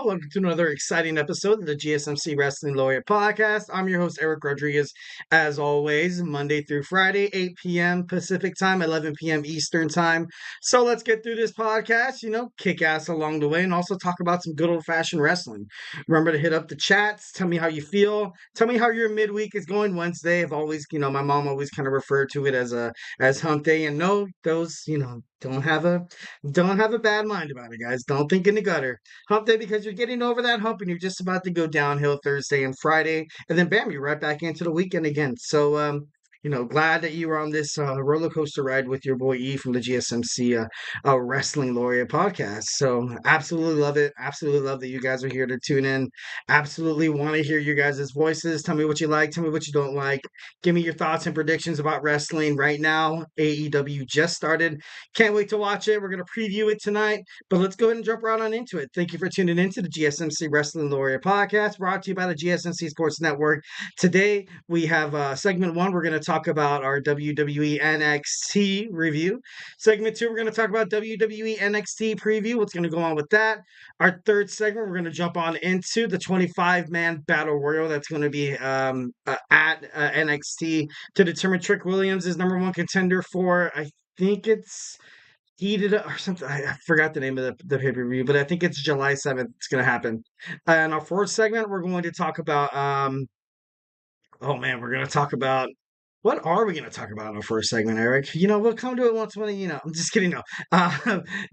Welcome to another exciting episode of the GSMC Wrestling Laureate Podcast. I'm your host, Eric Rodriguez, as always, Monday through Friday, 8 p.m. Pacific Time, 11 p.m. Eastern Time. So let's get through this podcast, kick ass along the way, and also talk about some good old-fashioned wrestling. Remember to hit up the chats. Tell me how you feel. Tell me how your midweek is going Wednesday. I've always, my mom always kind of referred to it as hump day. And no, those, don't have a bad mind about it, guys. Don't think in the gutter. Hump day because you're getting over that hump and you're just about to go downhill Thursday and Friday, and then bam, you're right back into the weekend again. So, glad that you were on this roller coaster ride with your boy E from the GSMC Wrestling Laureate Podcast. So, absolutely love it. Absolutely love that you guys are here to tune in. Absolutely want to hear your guys' voices. Tell me what you like. Tell me what you don't like. Give me your thoughts and predictions about wrestling right now. AEW just started. Can't wait to watch it. We're going to preview it tonight, but let's go ahead and jump right on into it. Thank you for tuning into the GSMC Wrestling Laureate Podcast, brought to you by the GSMC Sports Network. Today, we have segment 1. We're going to talk about our WWE NXT review. Segment 2, we're going to talk about WWE NXT preview, what's going to go on with that. Our third segment, we're going to jump on into the 25-man Battle Royal that's going to be at NXT to determine Trick Williams is number 1 contender for, I think it's Heated or something. I forgot the name of the pay-per-view, but I think it's July 7th. It's going to happen. In our fourth segment, we're going to talk about, we're going to talk about, what are we going to talk about in our first segment, Eric? We'll come to it once when, I'm just kidding. No.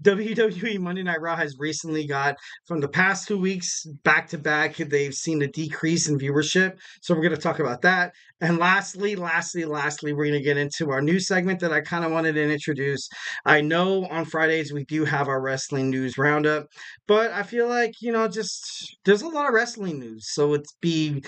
WWE Monday Night Raw has recently got, from the past 2 weeks, back-to-back, they've seen a decrease in viewership. So we're going to talk about that. And lastly, we're going to get into our new segment that I kind of wanted to introduce. I know on Fridays we do have our wrestling news roundup, but I feel like, there's a lot of wrestling news. So it'd be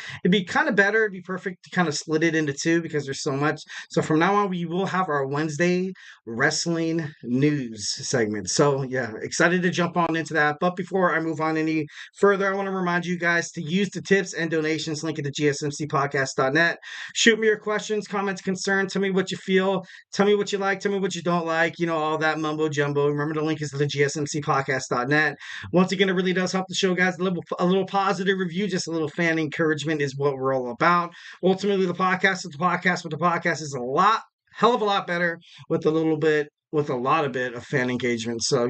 kind of better. It'd be perfect to kind of split it into two because there's so much. So from now on, we will have our Wednesday wrestling news segment. So yeah, excited to jump on into that. But before I move on any further, I want to remind you guys to use the tips and donations link at the gsmcpodcast.net. Shoot me your questions, comments, concerns. Tell me what you feel. Tell me what you like. Tell me what you don't like. All that mumbo jumbo. Remember, the link is to the gsmcpodcast.net. Once again, it really does help the show, guys. A little positive review, just a little fan encouragement is what we're all about. Ultimately, the podcast is the podcast, but the podcast is hell of a lot better with a lot of bit of fan engagement. So,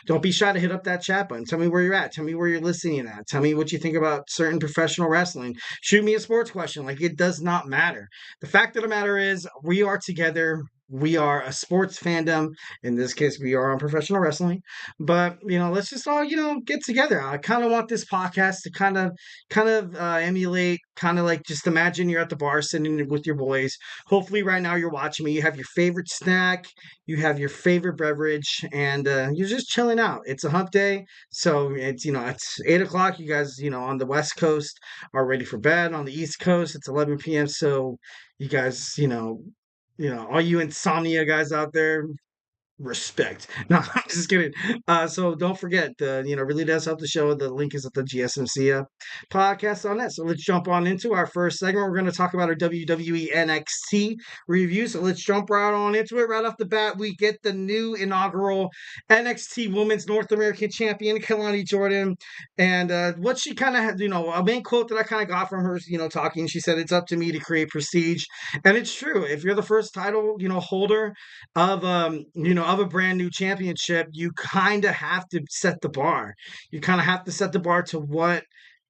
don't be shy to hit up that chat button. Tell me where you're at. Tell me where you're listening at. Tell me what you think about certain professional wrestling. Shoot me a sports question. It does not matter. The fact of the matter is we are together. We are a sports fandom. In this case, we are on professional wrestling. But, let's just all, get together. I kind of want this podcast to kind of emulate, kind of like just imagine you're at the bar sitting with your boys. Hopefully right now you're watching me. You have your favorite snack. You have your favorite beverage. And you're just chilling out. It's a hump day. So it's, it's 8 o'clock. You guys, on the West Coast are ready for bed. On the East Coast, it's 11 p.m. So you guys, all you insomnia guys out there, respect. No, I'm just kidding. So don't forget, really does help the show. The link is at the GSMC podcast on that. So let's jump on into our first segment. We're going to talk about our WWE NXT review. So let's jump right on into it. Right off the bat, we get the new inaugural NXT Women's North American Champion, Kelani Jordan. And what she kind of had, a main quote that I kind of got from her, talking, she said, "It's up to me to create prestige." And it's true. If you're the first title, holder of, of a brand new championship, you kind of have to set the bar. You kind of have to set the bar to what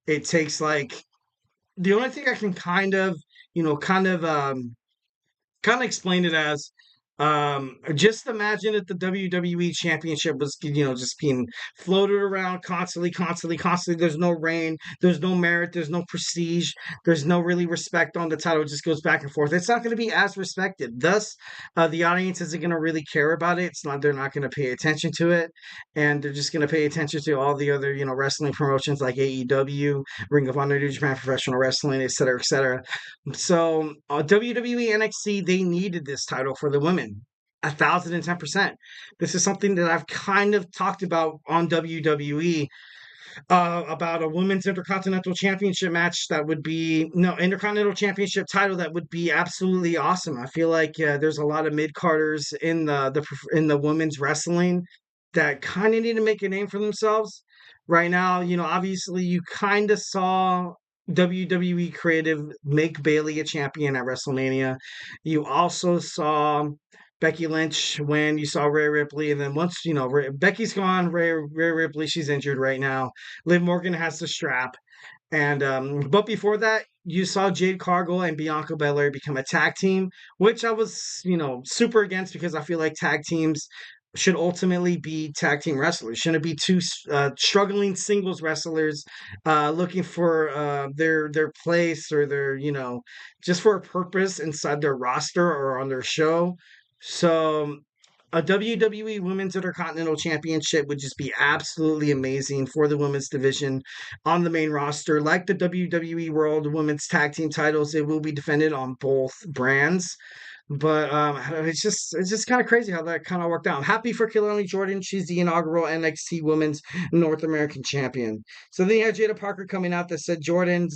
it takes. The only thing I can kind of explain it as, just imagine if the WWE Championship was, just being floated around constantly. There's no reign, there's no merit, there's no prestige, there's no really respect on the title. It just goes back and forth. It's not going to be as respected. Thus, the audience isn't going to really care about it. They're not going to pay attention to it, and they're just going to pay attention to all the other, wrestling promotions like AEW, Ring of Honor, New Japan Professional Wrestling, etc., etc. So, WWE NXT, they needed this title for the women. 1,010%. This is something that I've kind of talked about on WWE, about a women's intercontinental championship match that would be intercontinental championship title that would be absolutely awesome. I feel like there's a lot of mid-carders in the women's wrestling that kind of need to make a name for themselves. Right now, obviously you kind of saw WWE Creative make Bailey a champion at WrestleMania. You also saw Becky Lynch when you saw Rhea Ripley, and then once Becky's gone, Rhea Ripley, she's injured right now. Liv Morgan has the strap. And but before that, you saw Jade Cargill and Bianca Belair become a tag team, which I was, super against because I feel like tag teams should ultimately be tag team wrestlers. Shouldn't be two struggling singles wrestlers looking for their place or their just for a purpose inside their roster or on their show. So a WWE Women's Intercontinental Championship would just be absolutely amazing for the women's division on the main roster. Like the WWE World Women's Tag Team titles, it will be defended on both brands. But it's just kind of crazy how that kind of worked out. I'm happy for Kelani Jordan. She's the inaugural NXT Women's North American Champion. So then you had Jada Parker coming out that said, Jordan,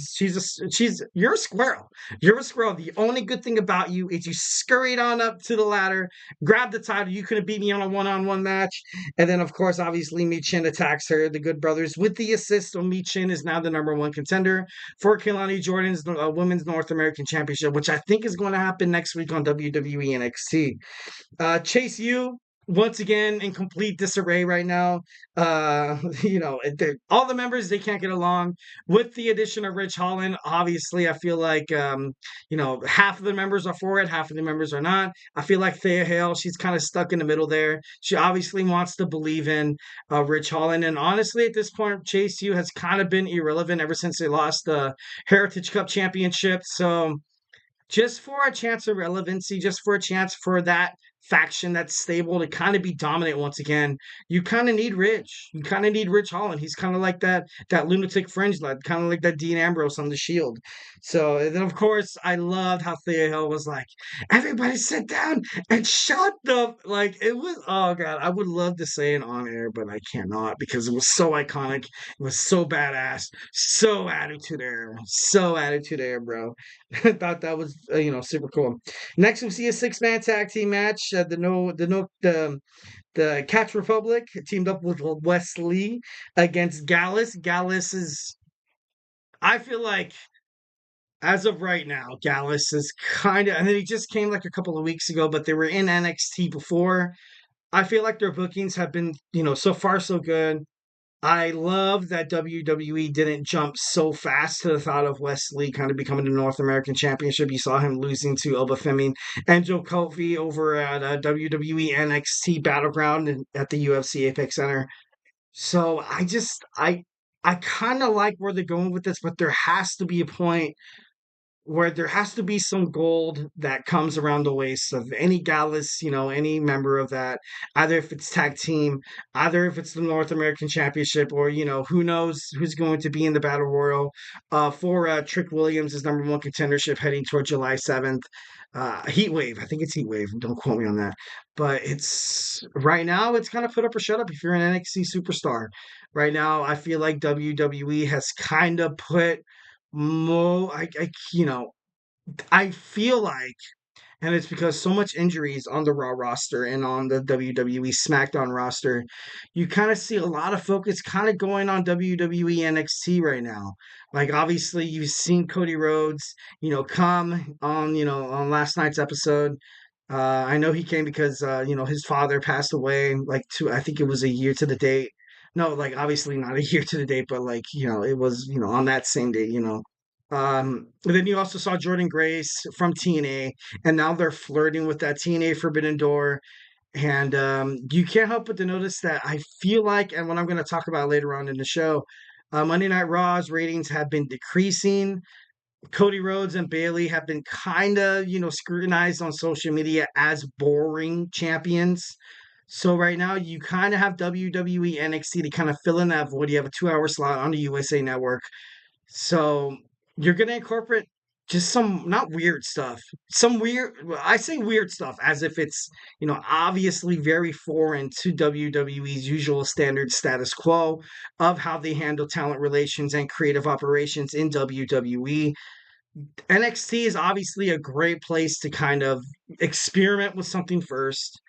you're a squirrel. You're a squirrel. The only good thing about you is you scurried on up to the ladder, grabbed the title. You couldn't beat me on a one-on-one match. And then, of course, obviously, Michin attacks her. The Good Brothers, with the assist of Michin, is now the number one contender for Kelani Jordan's Women's North American Championship, which I think is going to happen next week on WWE NXT. Chase U, once again, in complete disarray right now. All the members, they can't get along. With the addition of Rich Holland, obviously, I feel like, half of the members are for it, half of the members are not. I feel like Thea Hale, she's kind of stuck in the middle there. She obviously wants to believe in Rich Holland. And honestly, at this point, Chase U has kind of been irrelevant ever since they lost the Heritage Cup Championship. So just for a chance of relevancy, just for a chance for that faction that's stable to kind of be dominant once again, you kind of need Rich. You kind of need Rich Holland. He's kind of like that lunatic fringe lad, kind of like that Dean Ambrose on the Shield. So and then of course I loved how Thea Hill was like, everybody sit down and shut the like it was oh god, I would love to say it on air, but I cannot because it was so iconic. It was so badass, so attitude era, bro. I thought that was super cool. Next, we see a six-man tag team match. The Catch Republic teamed up with Wesley against Gallus. Gallus is, I feel like, as of right now, Gallus is kind of, and then he just came like a couple of weeks ago, but they were in NXT before. I feel like their bookings have been, so far so good. I love that WWE didn't jump so fast to the thought of Wesley kind of becoming the North American Championship. You saw him losing to Obafemi and Joe Kofi over at WWE NXT Battleground at the UFC Apex Center. So I kind of like where they're going with this, but there has to be a point where there has to be some gold that comes around the waist of any Gallus, any member of that, either if it's tag team, either if it's the North American Championship, or, who knows who's going to be in the Battle Royal for Trick Williams' number one contendership heading toward July 7th. Heat Wave, I think it's Heat Wave. Don't quote me on that. But it's right now, it's kind of put up or shut up if you're an NXT superstar. Right now, I feel like WWE has kind of put more I feel like, and it's because so much injuries on the Raw roster and on the WWE SmackDown roster, you kind of see a lot of focus kind of going on WWE NXT right now. Like obviously you've seen Cody Rhodes, come on, on last night's episode. I know he came because his father passed away I think it was a year to the date. No, like obviously not a year to the date, but like, it was, on that same day, then you also saw Jordan Grace from TNA, and now they're flirting with that TNA Forbidden Door. And you can't help but to notice that I feel like, and what I'm going to talk about later on in the show, Monday Night Raw's ratings have been decreasing. Cody Rhodes and Bailey have been kind of, scrutinized on social media as boring champions. So right now you kind of have WWE NXT to kind of fill in that void. You have a 2-hour slot on the USA Network. So you're going to incorporate just some, not weird stuff, I say weird stuff as if it's, obviously very foreign to WWE's usual standard status quo of how they handle talent relations and creative operations in WWE. NXT is obviously a great place to kind of experiment with something first,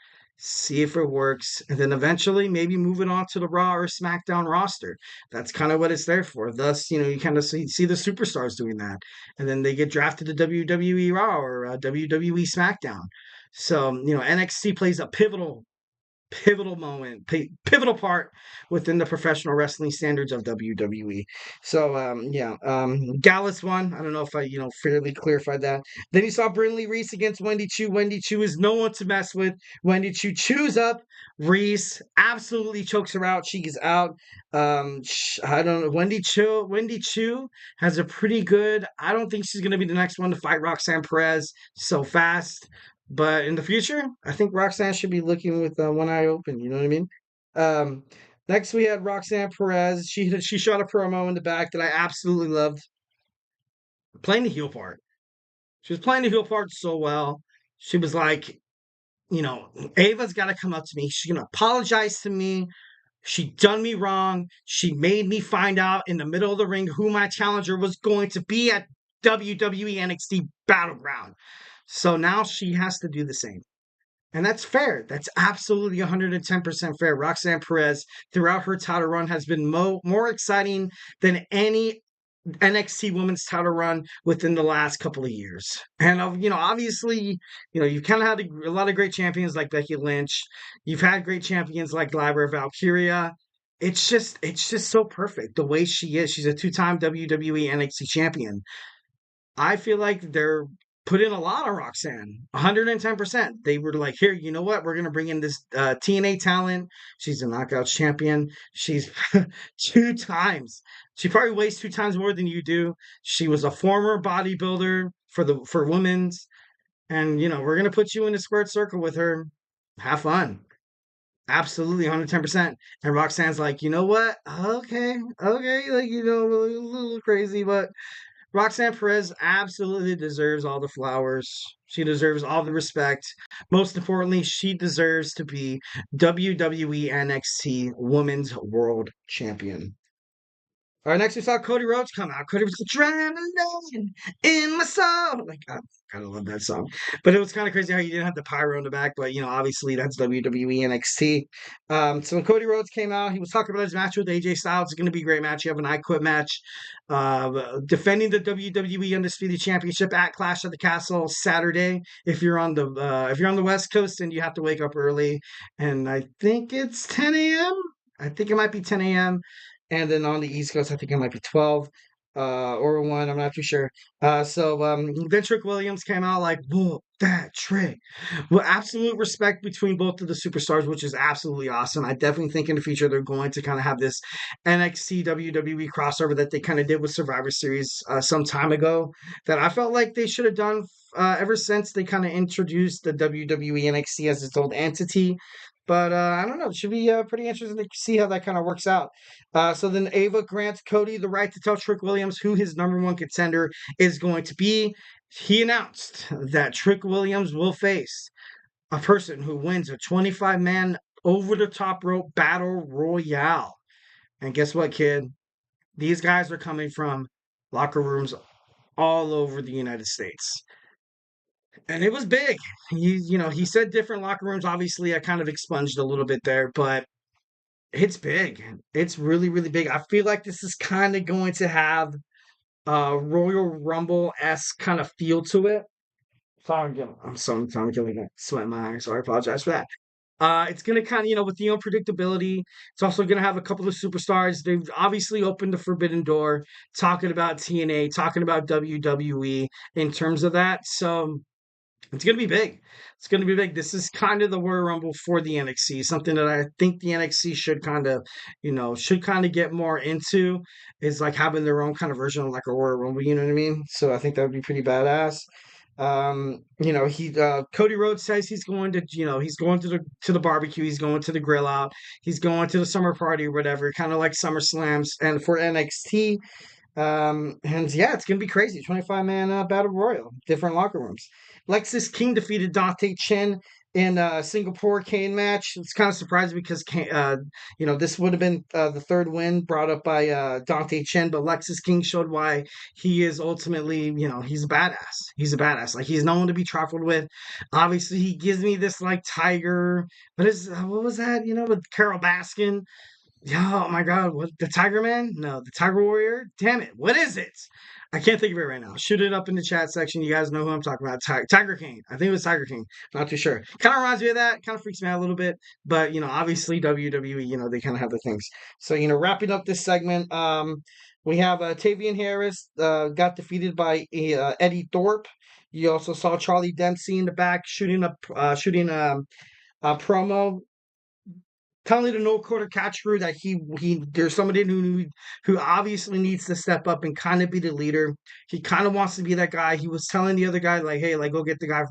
see if it works, and then eventually maybe move it on to the Raw or SmackDown roster. That's kind of what it's there for. Thus, you kind of see the superstars doing that, and then they get drafted to WWE Raw or WWE SmackDown. So, NXT plays a pivotal moment, pivotal part within the professional wrestling standards of WWE. So, Gallus won. I don't know if I, fairly clarified that. Then you saw Brinley Reese against Wendy Chu. Wendy Chu is no one to mess with. Wendy Chu chews up Reese, absolutely chokes her out. She is out. I don't know. Wendy Chu has a pretty good. I don't think she's going to be the next one to fight Roxanne Perez so fast. But in the future, I think Roxanne should be looking with one eye open. You know what I mean? Um, Next, we had Roxanne Perez. She shot a promo in the back that I absolutely loved, playing the heel part. She was playing the heel part so well. She was like, Ava's got to come up to me. She's gonna apologize to me. She done me wrong. She made me find out in the middle of the ring who my challenger was going to be at WWE NXT Battleground. So now she has to do the same. And that's fair. That's absolutely 110% fair. Roxanne Perez, throughout her title run, has been more exciting than any NXT women's title run within the last couple of years. And, obviously, you've kind of had a lot of great champions like Becky Lynch. You've had great champions like Lyra Valkyria. It's just so perfect the way she is. She's a two-time WWE NXT champion. I feel like they're put in a lot on Roxanne, 110%. They were like, here, you know what? We're going to bring in this TNA talent. She's a Knockouts champion. She's two times. She probably weighs two times more than you do. She was a former bodybuilder for women's. And, we're going to put you in a squared circle with her. Have fun. Absolutely, 110%. And Roxanne's like, you know what? Okay. Like, a little crazy, but Roxanne Perez absolutely deserves all the flowers. She deserves all the respect. Most importantly, she deserves to be WWE NXT Women's World Champion. All right, next we saw Cody Rhodes come out. Cody was adrenaline in my soul. Like, I kind of love that song. But it was kind of crazy how you didn't have the pyro in the back. But, obviously that's WWE NXT. So when Cody Rhodes came out, he was talking about his match with AJ Styles. It's going to be a great match. You have an I Quit match. Defending the WWE Undisputed Championship at Clash at the Castle Saturday. If you're on the West Coast and you have to wake up early. And I think it's 10 a.m. I think it might be 10 a.m. And then on the East Coast, I think it might be 12 or 1. I'm not too sure. Then Trick Williams came out like, whoa, that Trick. Well, absolute respect between both of the superstars, which is absolutely awesome. I definitely think in the future they're going to kind of have this NXT WWE crossover that they kind of did with Survivor Series some time ago that I felt like they should have done ever since they kind of introduced the WWE NXT as its own entity. But I don't know. It should be pretty interesting to see how that kind of works out. So then Ava grants Cody the right to tell Trick Williams who his number one contender is going to be. He announced that Trick Williams will face a person who wins a 25-man over-the-top rope battle royale. And guess what, kid? These guys are coming from locker rooms all over the United States. And it was big. He said different locker rooms. Obviously, I kind of expunged a little bit there, but it's big. It's really, really big. I feel like this is kind of going to have a Royal Rumble-esque kind of feel to it. Sorry, I'm getting sweat in my eyes, so I apologize for that. It's going to kind of, with the unpredictability, it's also going to have a couple of superstars. They've obviously opened the forbidden door, talking about TNA, talking about WWE in terms of that. So it's going to be big. It's going to be big. This is kind of the Royal Rumble for the NXT. Something that I think the NXT should kind of get more into is like having their own kind of version of like a Royal Rumble. You know what I mean? So I think that would be pretty badass. Cody Rhodes says he's going to the barbecue. He's going to the grill out. He's going to the summer party or whatever, kind of like Summer Slams. And for NXT, it's gonna be crazy. 25-man battle royal, different locker rooms. Lexis King defeated Dante Chen in a Singapore Kane match. It's kind of surprising because this would have been the third win brought up by Dante Chen, but Lexis King showed why he is ultimately, he's a badass. He's a badass. Like, he's no one to be trifled with. Obviously, he gives me this like Tiger. What was that? With Carol Baskin. Yeah, oh my God, what, the Tiger Man? No, the Tiger Warrior? Damn it, what is it? I can't think of it right now. Shoot it up in the chat section. You guys know who I'm talking about. Tiger King. I think it was Tiger King. Not too sure. Kind of reminds me of that. Kind of freaks me out a little bit. But, obviously WWE, they kind of have the things. So, wrapping up this segment, we have Tavian Harris got defeated by Eddie Thorpe. You also saw Charlie Dempsey in the back shooting a promo, telling the no quarter catch crew that there's somebody who obviously needs to step up and kind of be the leader. He kind of wants to be that guy. He was telling the other guy, like, hey, like, go get the guy,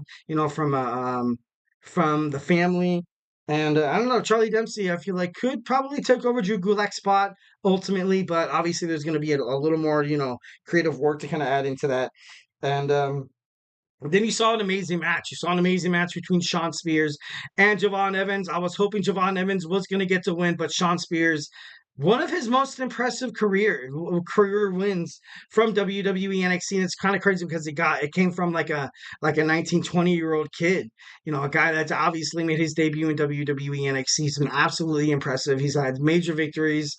from the family. And I don't know, Charlie Dempsey, I feel like could probably take over Drew Gulak's spot ultimately, but obviously there's going to be a little more, creative work to kind of add into that. And then you saw an amazing match. You saw an amazing match between Shawn Spears and Javon Evans. I was hoping Javon Evans was going to get to win, but Shawn Spears, one of his most impressive career wins from WWE NXT. And it's kind of crazy because it came from like a 19, 20-year-old kid, a guy that's obviously made his debut in WWE NXT. He's been absolutely impressive. He's had major victories.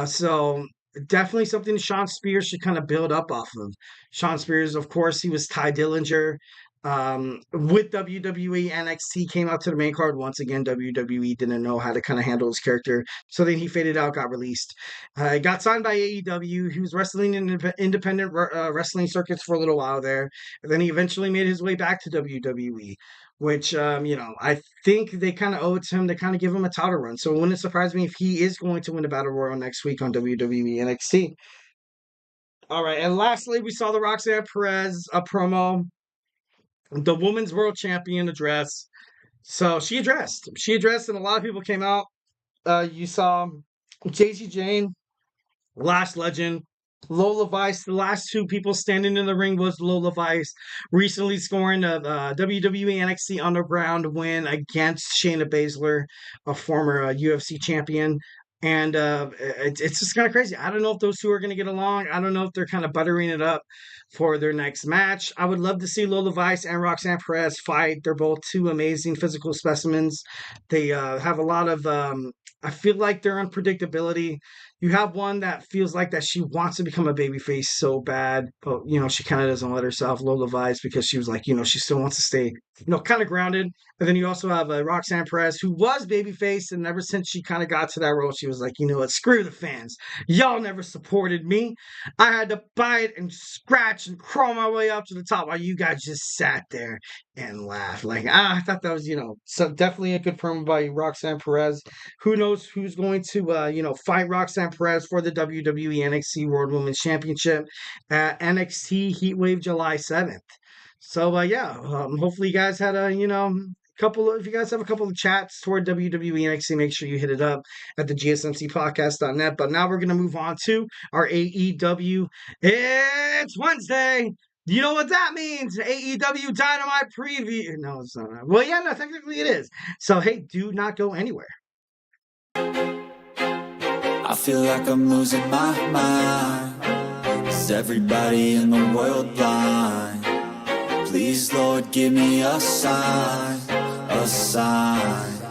So definitely something Shawn Spears should kind of build up off of. Shawn Spears, of course, he was Ty Dillinger with WWE. NXT came out to the main card. Once again, WWE didn't know how to kind of handle his character. So then he faded out, got released. He got signed by AEW. He was wrestling in independent wrestling circuits for a little while there. And then he eventually made his way back to WWE. Which, I think they kind of owe it to him to kind of give him a title run. So it wouldn't surprise me if he is going to win the Battle Royal next week on WWE NXT. All right, and lastly, we saw the Roxanne Perez promo, the Women's World Champion address. So she addressed, and a lot of people came out. You saw Jacy Jayne, Lash Legend, Lola Vice. The last two people standing in the ring was Lola Vice, recently scoring a WWE NXT Underground win against Shayna Baszler, a former UFC champion. And it's just kind of crazy. I don't know if those two are going to get along. I don't know if they're kind of buttering it up for their next match. I would love to see Lola Vice and Roxanne Perez fight. They're both two amazing physical specimens. They have a lot of I feel like their unpredictability. You have one that feels like that she wants to become a babyface so bad, but she kind of doesn't let herself. Lola Vice, because she was like, she still wants to stay, kind of grounded. And then you also have Roxanne Perez, who was babyface, and ever since she kind of got to that role, she was like, what? Screw the fans. Y'all never supported me. I had to bite and scratch and crawl my way up to the top while you guys just sat there and laughed. Like, I thought that was, so definitely a good promo by Roxanne Perez. Who knows who's going to, fight Roxanne Perez for the WWE NXT World Women's Championship at NXT Heatwave July 7th. So, hopefully you guys had a, if you guys have a couple of chats toward WWE NXT, make sure you hit it up at the GSMCpodcast.net. But now we're going to move on to our AEW. It's Wednesday. You know what that means? AEW Dynamite preview. No, it's not. Well, yeah, no, technically it is. So, hey, do not go anywhere. I feel like I'm losing my mind. Is everybody in the world blind? Please, Lord, give me a sign, a sign.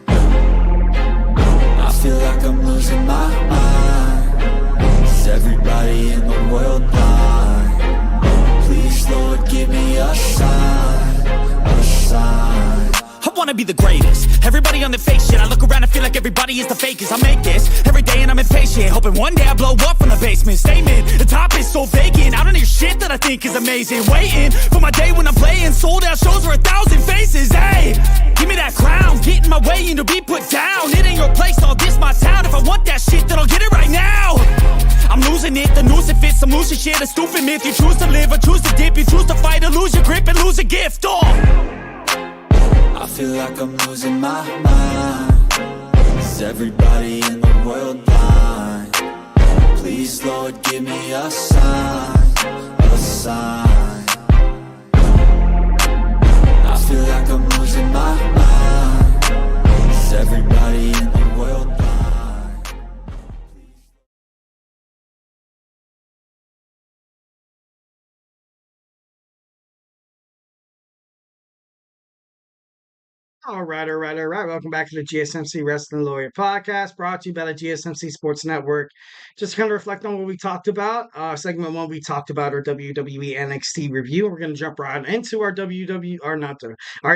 I feel like I'm losing my mind. Is everybody in the world blind? Please, Lord, give me a sign, a sign. I wanna be the greatest. Everybody on the fake shit. I look around and feel like everybody is the fakest. I make this every day and I'm impatient, hoping one day I blow up from the basement. Statement, the top is so vacant. I don't hear shit that I think is amazing. Waiting for my day when I'm playing sold out shows for 1,000 faces. Hey, give me that crown, get in my way and to be put down. It ain't your place, all this my town. If I want that shit, then I'll get it right now. I'm losing it, the noose it fits, some losing shit, a stupid myth. You choose to live or choose to dip, you choose to fight or lose your grip and lose a gift. I feel like I'm losing my mind. Is everybody in the world blind? Please, Lord, give me a sign, a sign. I feel like I'm losing my mind. Is everybody in the world blind? All right. Welcome back to the GSMC Wrestling Laureate Podcast, brought to you by the GSMC Sports Network. Just to kind of reflect on what we talked about. Segment 1, we talked about our WWE NXT review. We're going to jump right into our our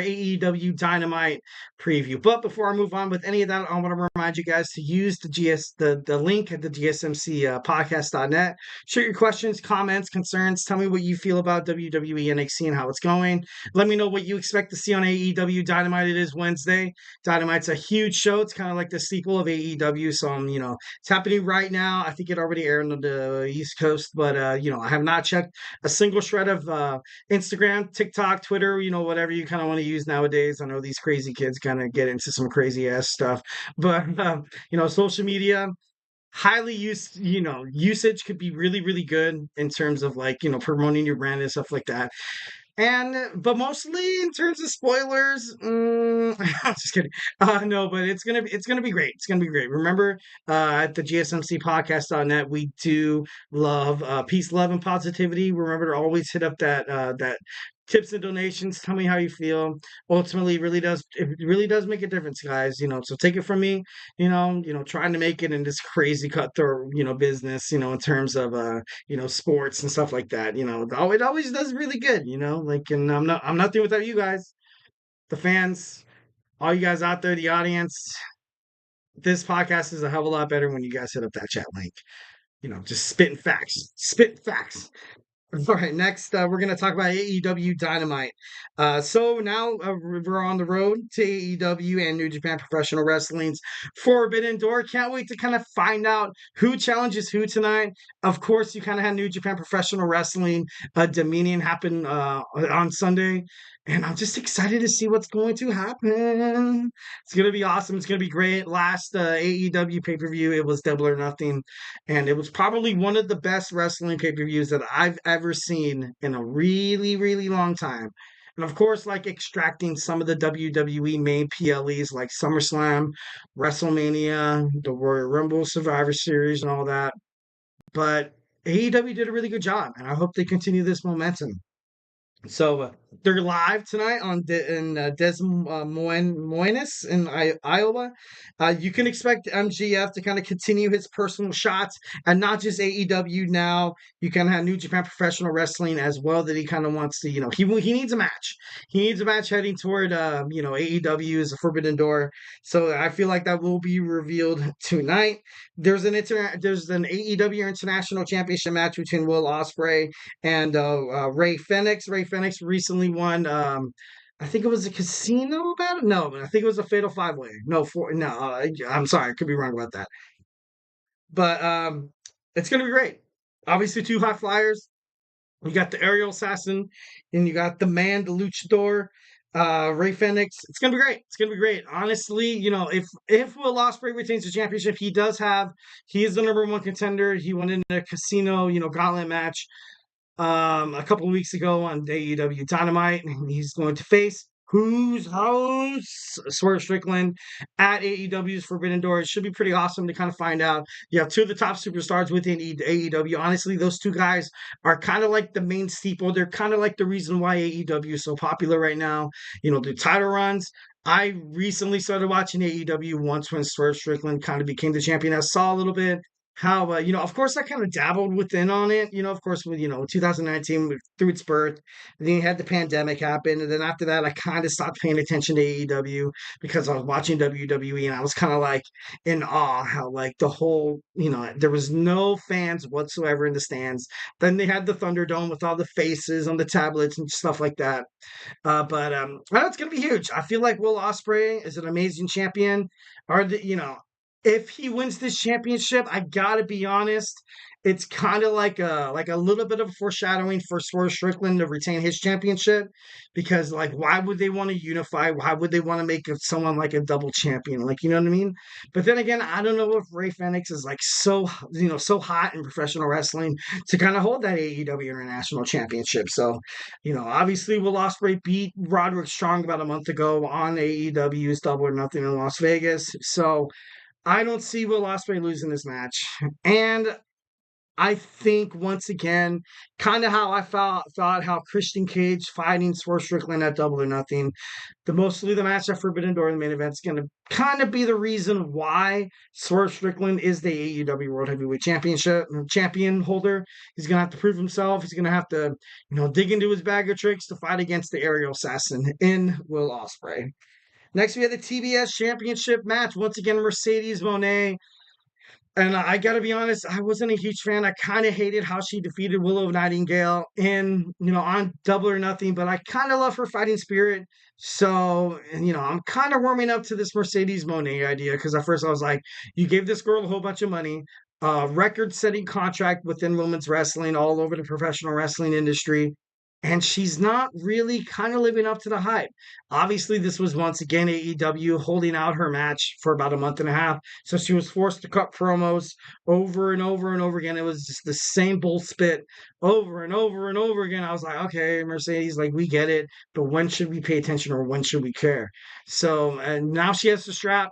AEW Dynamite preview. But before I move on with any of that, I want to remind you guys to use the link at the GSMC podcast.net. Share your questions, comments, concerns. Tell me what you feel about WWE NXT and how it's going. Let me know what you expect to see on AEW Dynamite. It is Wednesday. Dynamite's a huge show. It's kind of like the sequel of AEW. So, it's happening right now. I think it already aired on the East Coast, but, I have not checked a single shred of Instagram, TikTok, Twitter, whatever you kind of want to use nowadays. I know these crazy kids kind of get into some crazy ass stuff, but, social media, highly used, usage could be really, really good in terms of promoting your brand and stuff like that. But mostly in terms of spoilers, I'm just kidding. No, but it's gonna be great. It's gonna be great. Remember, at the GSMC podcast.net, we do love peace, love, and positivity. Remember to always hit up that tips and donations. Tell me how you feel. Ultimately, it really does make a difference, guys. So take it from me. Trying to make it in this crazy cutthroat, business. In terms of sports and stuff like that. It always does really good. And I'm nothing without you guys, the fans, all you guys out there, the audience. This podcast is a hell of a lot better when you guys hit up that chat link. Just spitting facts. All right, next we're going to talk about AEW Dynamite. So now we're on the road to AEW and New Japan Professional Wrestling's Forbidden Door. Can't wait to kind of find out who challenges who tonight. Of course, you kind of had New Japan Professional Wrestling Dominion happen on Sunday. And I'm just excited to see what's going to happen. It's going to be awesome. It's going to be great. Last AEW pay-per-view, it was Double or Nothing. And it was probably one of the best wrestling pay-per-views that I've ever seen in a really, really long time. And of course, extracting some of the WWE main PLEs like SummerSlam, WrestleMania, the Royal Rumble, Survivor Series, and all that. But AEW did a really good job. And I hope they continue this momentum. So they're live tonight in Des Moines in Iowa. You can expect MJF to kind of continue his personal shots, and not just AEW now. You can have New Japan Professional Wrestling as well, that he kind of wants to, he needs a match. He needs a match heading toward, AEW as a Forbidden Door. So I feel like that will be revealed tonight. There's an AEW International Championship match between Will Ospreay and Ray Fenix. Ray Fenix recently won. I think it was a casino battle. No, I think it was a fatal 5-way. I'm sorry, I could be wrong about that. But it's gonna be great. Obviously, 2 high flyers. You got the aerial assassin, and you got the man, the luchador. Ray Fenix. It's gonna be great. It's gonna be great. Honestly, if Will Ospreay retains the championship, he is the number 1 contender. He won in a casino, gauntlet match a couple of weeks ago on AEW Dynamite, and he's going to face who's host Swerve Strickland at AEW's Forbidden Door. It should be pretty awesome to kind of find out. You have 2 of the top superstars within AEW. Honestly, those 2 guys are kind of like the main steeple. They're kind of like the reason why AEW is so popular right now. The title runs. I recently started watching AEW once when Swerve Strickland kind of became the champion. I saw a little bit how, of course, I kind of dabbled within on it, of course, with, 2019 through its birth. And then you had the pandemic happen. And then after that, I kind of stopped paying attention to AEW because I was watching WWE, and I was kind of in awe how the whole, there was no fans whatsoever in the stands. Then they had the Thunderdome with all the faces on the tablets and stuff like that. But it's going to be huge. I feel like Will Ospreay is an amazing champion. If he wins this championship, I gotta be honest, it's kind of like a little bit of foreshadowing for Swerve Strickland to retain his championship, because like why would they want to unify? Why would they want to make someone like a double champion? Like, you know what I mean? But then again, I don't know if Ray Phoenix is like so hot in professional wrestling to kind of hold that AEW International Championship. So, obviously Will Ospreay beat Roderick Strong about a month ago on AEW's Double or Nothing in Las Vegas. So I don't see Will Ospreay losing this match. And I think once again, kind of how I thought how Christian Cage fighting Swerve Strickland at Double or Nothing, mostly the match at Forbidden Door in the main event is going to kind of be the reason why Swerve Strickland is the AEW World Heavyweight Championship champion holder. He's going to have to prove himself. He's going to have to, dig into his bag of tricks to fight against the aerial assassin in Will Ospreay. Next, we have the TBS Championship match. Once again, Mercedes Moné. And I got to be honest, I wasn't a huge fan. I kind of hated how she defeated Willow Nightingale on Double or Nothing, but I kind of love her fighting spirit. So, I'm kind of warming up to this Mercedes Moné idea, because at first I was like, you gave this girl a whole bunch of money, record-setting contract within women's wrestling all over the professional wrestling industry, and she's not really kind of living up to the hype. Obviously, this was once again AEW holding out her match for about a month and a half. So she was forced to cut promos over and over and over again. It was just the same bull spit over and over and over again. I was like, okay, Mercedes, like, we get it, but when should we pay attention, or when should we care? So, and now she has the strap.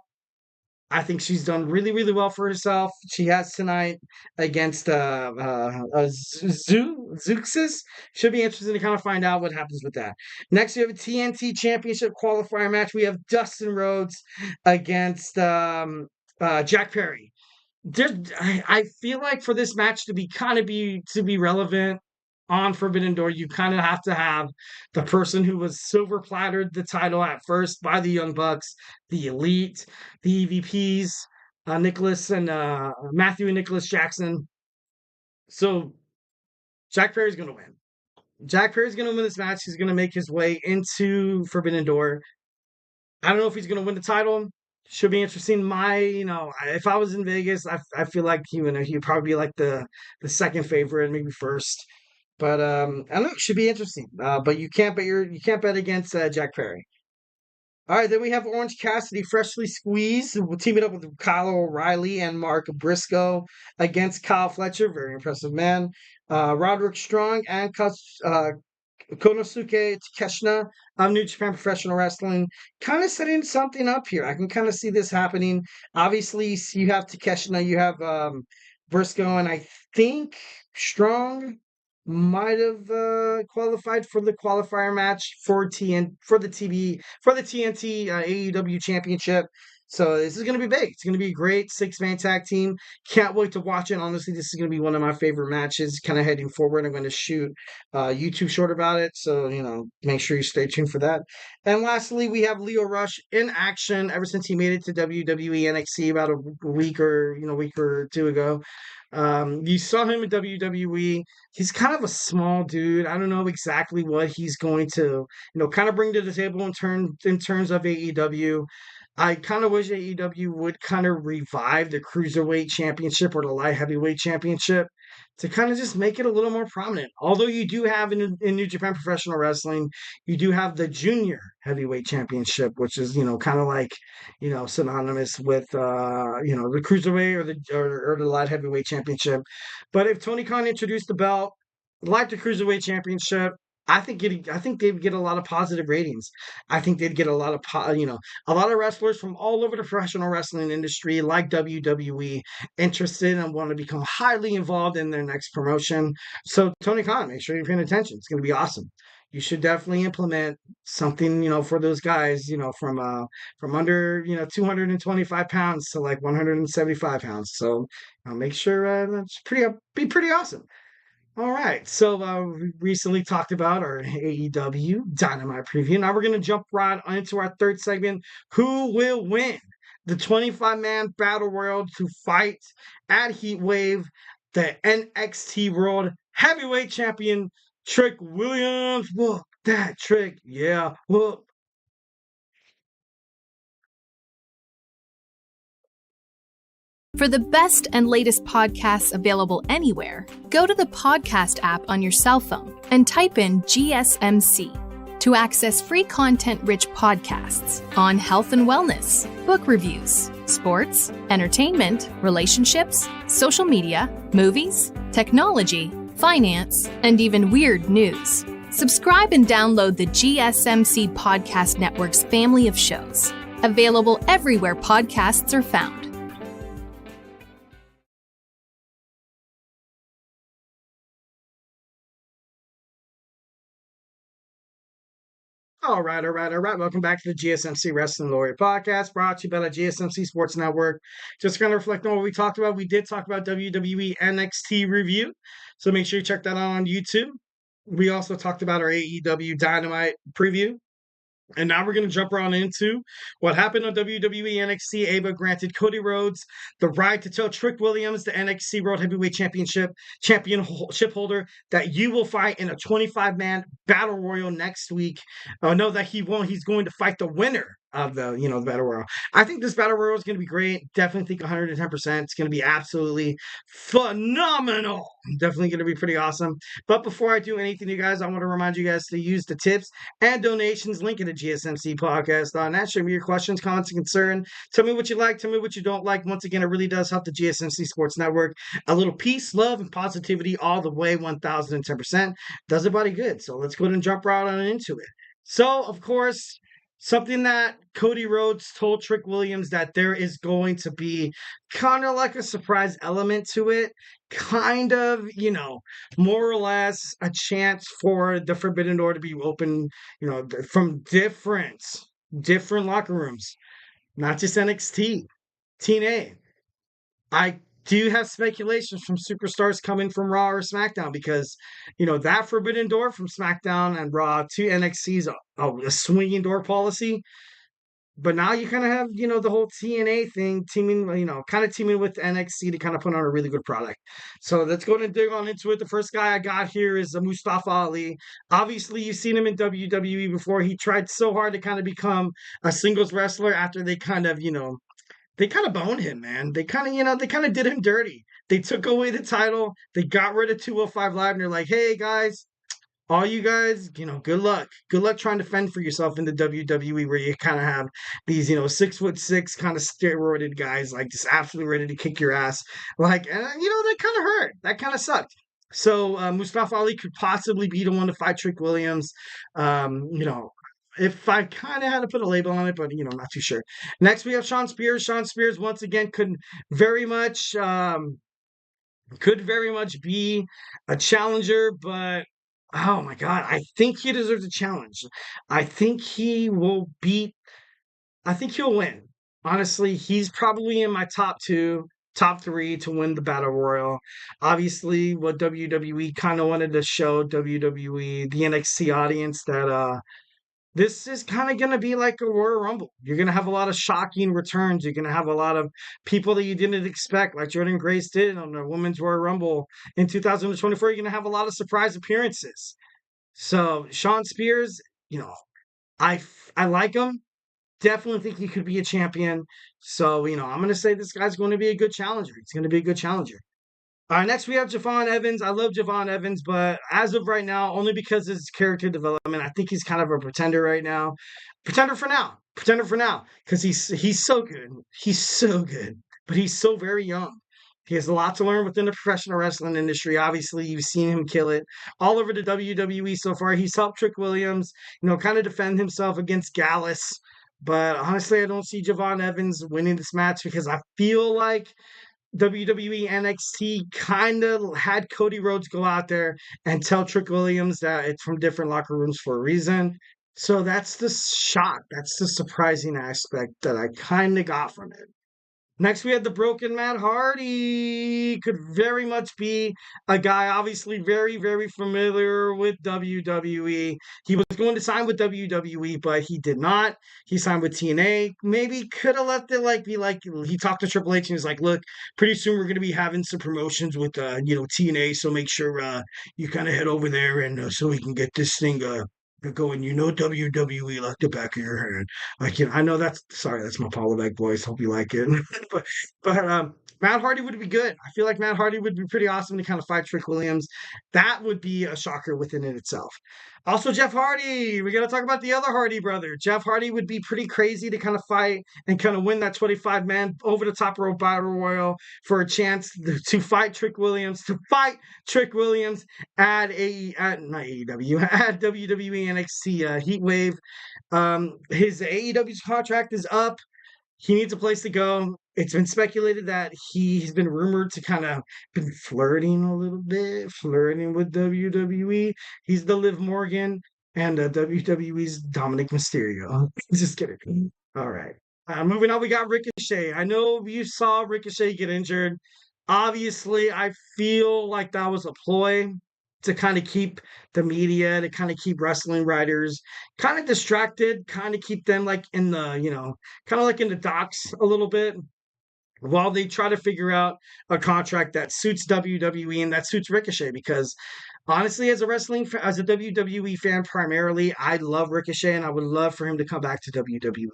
I think she's done really, really well for herself. She has tonight against Zeuxis. Should be interesting to kind of find out what happens with that. Next, we have a TNT Championship qualifier match. We have Dustin Rhodes against Jack Perry. I feel like for this match to be relevant on Forbidden Door, you kind of have to have the person who was silver plattered the title at first by the Young Bucks, the Elite, the EVPs, Nicholas and Matthew and Nicholas Jackson. So Jack Perry's going to win. Jack Perry's going to win this match. He's going to make his way into Forbidden Door. I don't know if he's going to win the title. Should be interesting. If I was in Vegas, I feel like he'd probably be like the second favorite, maybe first. But I don't know. It should be interesting. But you can't bet against Jack Perry. All right, then we have Orange Cassidy, freshly squeezed, teaming up with Kyle O'Reilly and Mark Briscoe against Kyle Fletcher. Very impressive man. Roderick Strong and Konosuke Takeshita of New Japan Professional Wrestling, kind of setting something up here. I can kind of see this happening. Obviously, you have Takeshita, you have Briscoe, and I think Strong might have qualified for the qualifier match for the TNT AEW Championship. So this is going to be big. It's going to be a great 6-man tag team. Can't wait to watch it. Honestly, this is going to be one of my favorite matches kind of heading forward. I'm going to shoot a YouTube short about it. So, make sure you stay tuned for that. And lastly, we have Lio Rush in action ever since he made it to WWE NXT about a week or two ago. You saw him in WWE. He's kind of a small dude. I don't know exactly what he's going to, kind of bring to the table in terms of AEW. I kind of wish AEW would kind of revive the Cruiserweight Championship or the Light Heavyweight Championship to kind of just make it a little more prominent. Although you do have in New Japan Professional Wrestling, you do have the Junior Heavyweight Championship, which is, kind of like, synonymous with, the Cruiserweight or the Light Heavyweight Championship. But if Tony Khan introduced the belt, like the Cruiserweight Championship, I think they'd get a lot of positive ratings. I think they'd get a lot of a lot of wrestlers from all over the professional wrestling industry, like WWE, interested and want to become highly involved in their next promotion. So Tony Khan, make sure you're paying attention. It's going to be awesome. You should definitely implement something, for those guys, from under 225 pounds to like 175 pounds. So make sure that's be pretty awesome. All right, so we recently talked about our AEW Dynamite preview. Now we're going to jump right into our third segment. Who will win the 25-man Battle Royal to fight at Heatwave the NXT World Heavyweight Champion Trick Williams? Whoop, that Trick. Yeah, whoop. For the best and latest podcasts available anywhere, go to the podcast app on your cell phone and type in GSMC to access free content-rich podcasts on health and wellness, book reviews, sports, entertainment, relationships, social media, movies, technology, finance, and even weird news. Subscribe and download the GSMC Podcast Network's family of shows, available everywhere podcasts are found. All right. Welcome back to the GSMC Wrestling Laureate Podcast, brought to you by the GSMC Sports Network. Just going to reflect on what we talked about. We did talk about WWE NXT review, so make sure you check that out on YouTube. We also talked about our AEW Dynamite preview. And now we're going to jump around into what happened on WWE NXT. AEW granted Cody Rhodes the right to tell Trick Williams, the NXT World Heavyweight Championship holder, that you will fight in a 25-man battle royal next week. No, that he won't. He's going to fight the winner of the battle royal. I think this battle royal is going to be great. Definitely think 110%. It's going to be absolutely phenomenal. Definitely going to be pretty awesome. But before I do anything, you guys, I want to remind you guys to use the tips and donations link in the GSMC podcast. Show me your questions, comments, and concern. Tell me what you like. Tell me what you don't like. Once again, it really does help the GSMC Sports Network. A little peace, love, and positivity all the way, 1,010%. Does a body good. So let's go ahead and jump right on into it. So, of course, something that Cody Rhodes told Trick Williams that there is going to be kind of like a surprise element to it. Kind of, more or less a chance for the Forbidden Door to be open, from different locker rooms. Not just NXT, TNA. I do have speculations from superstars coming from Raw or SmackDown because, that Forbidden Door from SmackDown and Raw to NXT is a swinging door policy. But now you kind of have, the whole TNA thing teaming with NXT to kind of put on a really good product. So let's go and dig on into it. The first guy I got here is Mustafa Ali. Obviously, you've seen him in WWE before. He tried so hard to kind of become a singles wrestler after they kind of boned him, man. They kind of did him dirty. They took away the title. They got rid of 205 Live, and they're like, hey, guys, all you guys, good luck. Good luck trying to fend for yourself in the WWE where you kind of have these, 6'6" kind of steroided guys, like just absolutely ready to kick your ass. Like, that kind of hurt. That kind of sucked. So Mustafa Ali could possibly be the one to fight Trick Williams. If I kind of had to put a label on it, but, not too sure. Next, we have Shawn Spears. Shawn Spears, once again, could very much be a challenger, but oh my God, I think he deserves a challenge. I think he'll win. Honestly, he's probably in my top 3 to win the Battle Royal. Obviously, what WWE kind of wanted to show WWE, the NXT audience, that this is kind of going to be like a Royal Rumble. You're going to have a lot of shocking returns. You're going to have a lot of people that you didn't expect, like Jordan Grace did on the Women's Royal Rumble in 2024. You're going to have a lot of surprise appearances. So Shawn Spears, I like him. Definitely think he could be a champion. So, I'm going to say this guy's going to be a good challenger. He's going to be a good challenger. Next, we have Javon Evans. I love Javon Evans, but as of right now, only because of his character development, I think he's kind of a pretender right now. Pretender for now, because he's so good. He's so good, but he's so very young. He has a lot to learn within the professional wrestling industry. Obviously, you've seen him kill it all over the WWE so far. He's helped Trick Williams, kind of defend himself against Gallus. But honestly, I don't see Javon Evans winning this match because I feel like WWE NXT kind of had Cody Rhodes go out there and tell Trick Williams that it's from different locker rooms for a reason. So that's the shock. That's the surprising aspect that I kind of got from it. Next, we had the Broken Matt Hardy. Could very much be a guy obviously very, very familiar with WWE. He was going to sign with WWE, but he did not. He signed with TNA. Maybe could have left it he talked to Triple H and he was like, look, pretty soon we're going to be having some promotions with, TNA, so make sure you kind of head over there and so we can get this thing going, WWE like the back of your hand. Like, I know that's my Paula Beck voice. Hope you like it. but Matt Hardy would be good. I feel like Matt Hardy would be pretty awesome to kind of fight Trick Williams. That would be a shocker within it itself. Also, Jeff Hardy. We got to talk about the other Hardy brother. Jeff Hardy would be pretty crazy to kind of fight and kind of win that 25-man over the top rope battle royal for a chance to fight Trick Williams. At not AEW, at WWE NXT Heat Wave. His AEW's contract is up. He needs a place to go. It's been speculated that he's been rumored to kind of been flirting a little bit, flirting with WWE. He's the Liv Morgan and WWE's Dominic Mysterio. Just kidding. All right. Moving on, we got Ricochet. I know you saw Ricochet get injured. Obviously, I feel like that was a ploy to kind of keep the media, to kind of keep wrestling writers kind of distracted, kind of keep them like in the, kind of like in the docks a little bit while they try to figure out a contract that suits WWE and that suits Ricochet. Because honestly, as a WWE fan primarily, I love Ricochet and I would love for him to come back to WWE.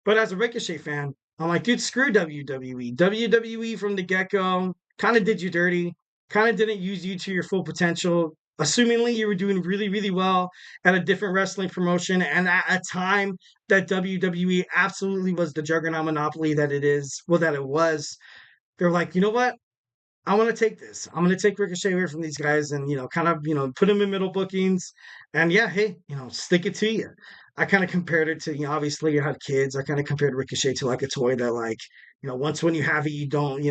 But as a Ricochet fan, I'm like, dude, screw WWE. WWE from the get-go kind of did you dirty, kind of didn't use you to your full potential. Assumingly, you were doing really, really well at a different wrestling promotion and at a time that WWE absolutely was the juggernaut monopoly that it is, well, that it was. They're like, you know what? I want to take this. I'm going to take Ricochet away from these guys and, kind of, put them in middle bookings. And yeah, hey, stick it to you. I kind of compared it to, obviously you had kids. I kind of compared Ricochet to like a toy that like, once when you have it, you don't,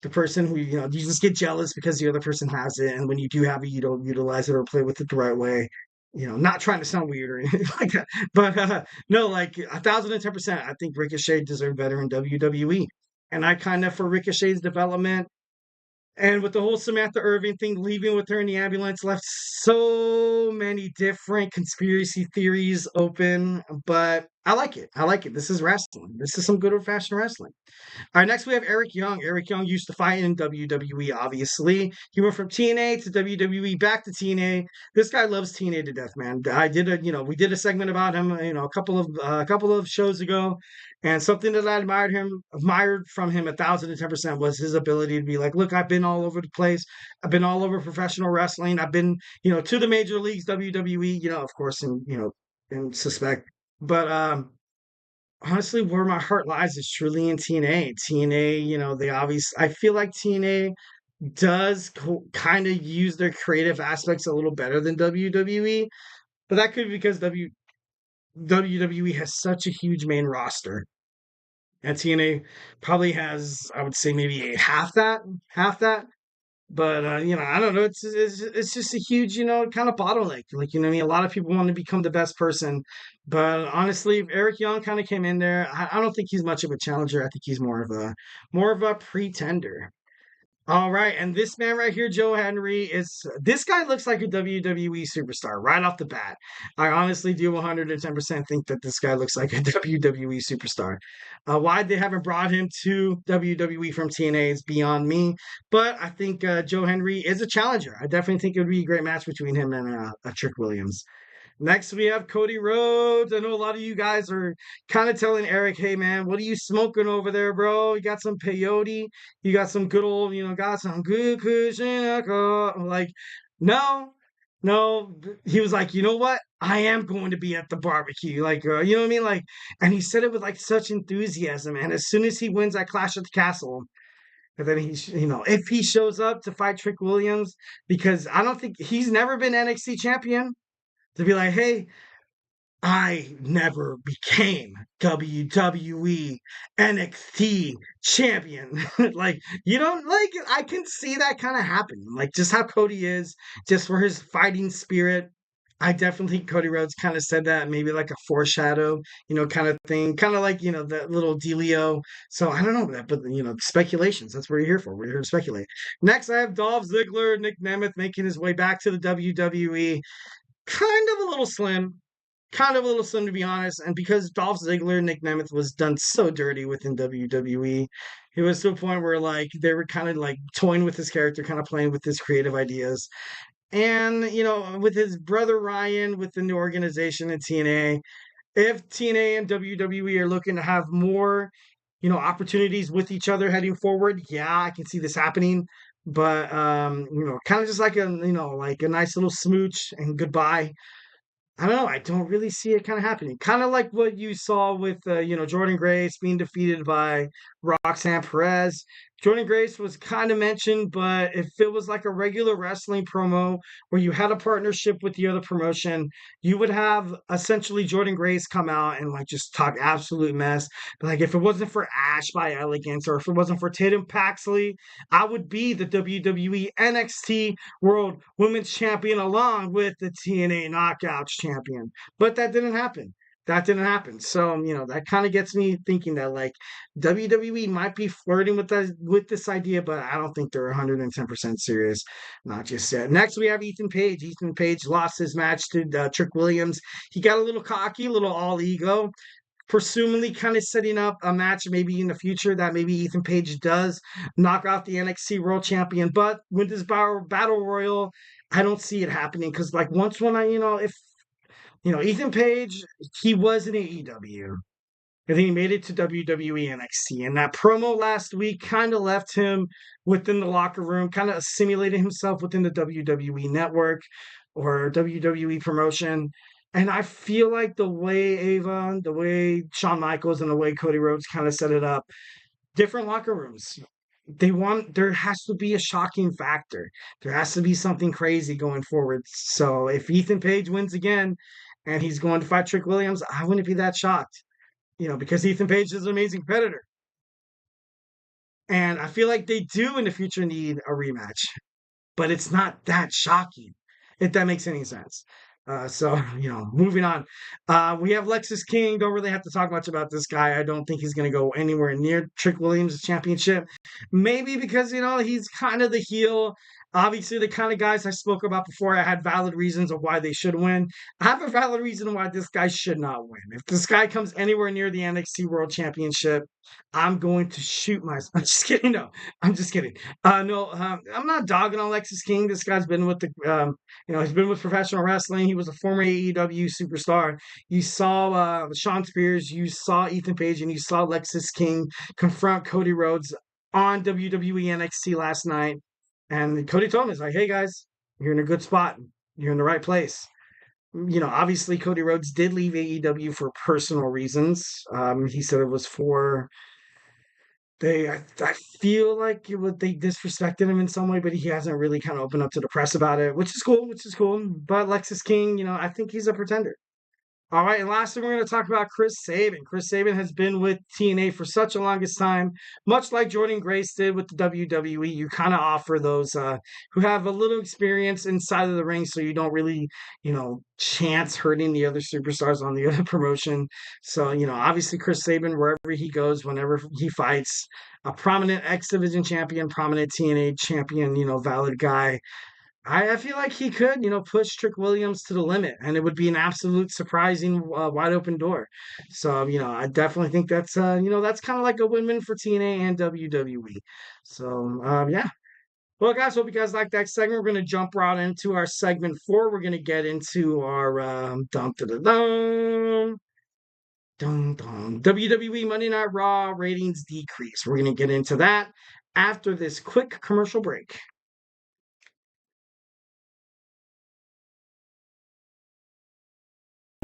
the person who, you just get jealous because the other person has it. And when you do have it, you don't utilize it or play with it the right way. Not trying to sound weird or anything like that. But no, like 1,010%, I think Ricochet deserved better in WWE. And I kind of, for Ricochet's development, and with the whole Samantha Irving thing, leaving with her in the ambulance left so many different conspiracy theories open. But I like it. This is wrestling. This is some good old-fashioned wrestling. All right, next we have Eric Young. Eric Young used to fight in WWE, obviously. He went from TNA to WWE, back to TNA. This guy loves TNA to death, man. We did a segment about him, a couple of shows ago. And something that I admired from him 1,010% was his ability to be like, look, I've been all over the place. I've been all over professional wrestling. I've been, to the major leagues, WWE, of course, in suspect. But honestly, where my heart lies is truly in TNA. TNA, I feel like TNA does kind of use their creative aspects a little better than WWE, but that could be because WWE has such a huge main roster. And TNA probably has, I would say, maybe half that. But I don't know. It's just a huge, kind of bottleneck. Like, a lot of people want to become the best person, but honestly, Eric Young kind of came in there. I don't think he's much of a challenger. I think he's more of a pretender. All right, and this man right here, Joe Henry, this guy looks like a WWE superstar right off the bat. I honestly do 110% think that this guy looks like a WWE superstar. Why they haven't brought him to WWE from TNA is beyond me, but I think Joe Henry is a challenger. I definitely think it would be a great match between him and Trick Williams. Next, we have Cody Rhodes. I know a lot of you guys are kind of telling Eric, hey, man, what are you smoking over there, bro? You got some peyote? You got some good old, got some good cushion alcohol? Like, no. He was like, you know what? I am going to be at the barbecue. Like, you know what I mean? Like, and he said it with like such enthusiasm. And as soon as he wins that Clash at the Castle, and then if he shows up to fight Trick Williams, because I don't think he's never been NXT champion. To be like, hey, I never became WWE NXT champion. Like, I can see that kind of happening. Like, just how Cody is, just for his fighting spirit. I definitely think Cody Rhodes kind of said that, maybe like a foreshadow, kind of thing. Kind of like, that little dealio. So I don't know that, but, speculations. That's what we're here for. We're here to speculate. Next, I have Dolph Ziggler, Nick Nemeth making his way back to the WWE. Kind of a little slim to be honest. And because Dolph Ziggler, Nick Nemeth was done so dirty within WWE, it was to a point where like they were kind of like toying with his character, kind of playing with his creative ideas. And, with his brother Ryan within the organization in TNA, if TNA and WWE are looking to have more, opportunities with each other heading forward, yeah, I can see this happening. But kind of just like a nice little smooch and goodbye. I don't know. I don't really see it kind of happening. Kind of like what you saw with, Jordan Grace being defeated by Roxanne Perez. Jordan Grace was kind of mentioned, but if it was like a regular wrestling promo where you had a partnership with the other promotion, you would have essentially Jordan Grace come out and like just talk absolute mess. But like if it wasn't for Ash by Elegance or if it wasn't for Tatum Paxley, I would be the WWE NXT World Women's Champion along with the TNA Knockouts Champion. But that didn't happen. That didn't happen. So, that kind of gets me thinking that like WWE might be flirting with this idea, but I don't think they're 110% serious. Not just yet. Next, we have Ethan Page. Ethan Page lost his match to Trick Williams. He got a little cocky, a little all ego, presumably kind of setting up a match maybe in the future that maybe Ethan Page does knock out the NXT World Champion. But with this battle royal, I don't see it happening because like once when if Ethan Page, he was in AEW. And then he made it to WWE NXT. And that promo last week kind of left him within the locker room, kind of assimilated himself within the WWE network or WWE promotion. And I feel like the way Avon, the way Shawn Michaels, and the way Cody Rhodes kind of set it up, different locker rooms. There has to be a shocking factor. There has to be something crazy going forward. So if Ethan Page wins again and he's going to fight Trick Williams, I wouldn't be that shocked, because Ethan Page is an amazing competitor. And I feel like they do in the future need a rematch, but it's not that shocking, if that makes any sense. So, moving on. We have Lexis King. Don't really have to talk much about this guy. I don't think he's going to go anywhere near Trick Williams' championship. Maybe because, he's kind of the heel. Obviously, the kind of guys I spoke about before, I had valid reasons of why they should win. I have a valid reason why this guy should not win. If this guy comes anywhere near the NXT World Championship, I'm going to shoot myself. I'm just kidding. No, I'm just kidding. No, I'm not dogging on Lexis King. This guy's been with he's been with professional wrestling. He was a former AEW superstar. You saw Shawn Spears, you saw Ethan Page, and you saw Lexis King confront Cody Rhodes on WWE NXT last night. And Cody told him, he's like, hey guys, you're in a good spot. You're in the right place. Obviously Cody Rhodes did leave AEW for personal reasons. He said it was for I feel like they disrespected him in some way, but he hasn't really kind of opened up to the press about it, which is cool. But Lexis King, I think he's a pretender. All right, and lastly, we're going to talk about Chris Sabin. Chris Sabin has been with TNA for such a longest time, much like Jordan Grace did with the WWE. You kind of offer those who have a little experience inside of the ring, so you don't really, chance hurting the other superstars on the other promotion. So, obviously Chris Sabin, wherever he goes, whenever he fights, a prominent X Division champion, prominent TNA champion, valid guy. I feel like he could, push Trick Williams to the limit, and it would be an absolute surprising, wide open door. So, I definitely think that's, that's kind of like a win-win for TNA and WWE. So, yeah. Well, guys, hope you guys like that segment. We're going to jump right into our segment 4. We're going to get into our WWE Monday Night Raw ratings decrease. We're going to get into that after this quick commercial break.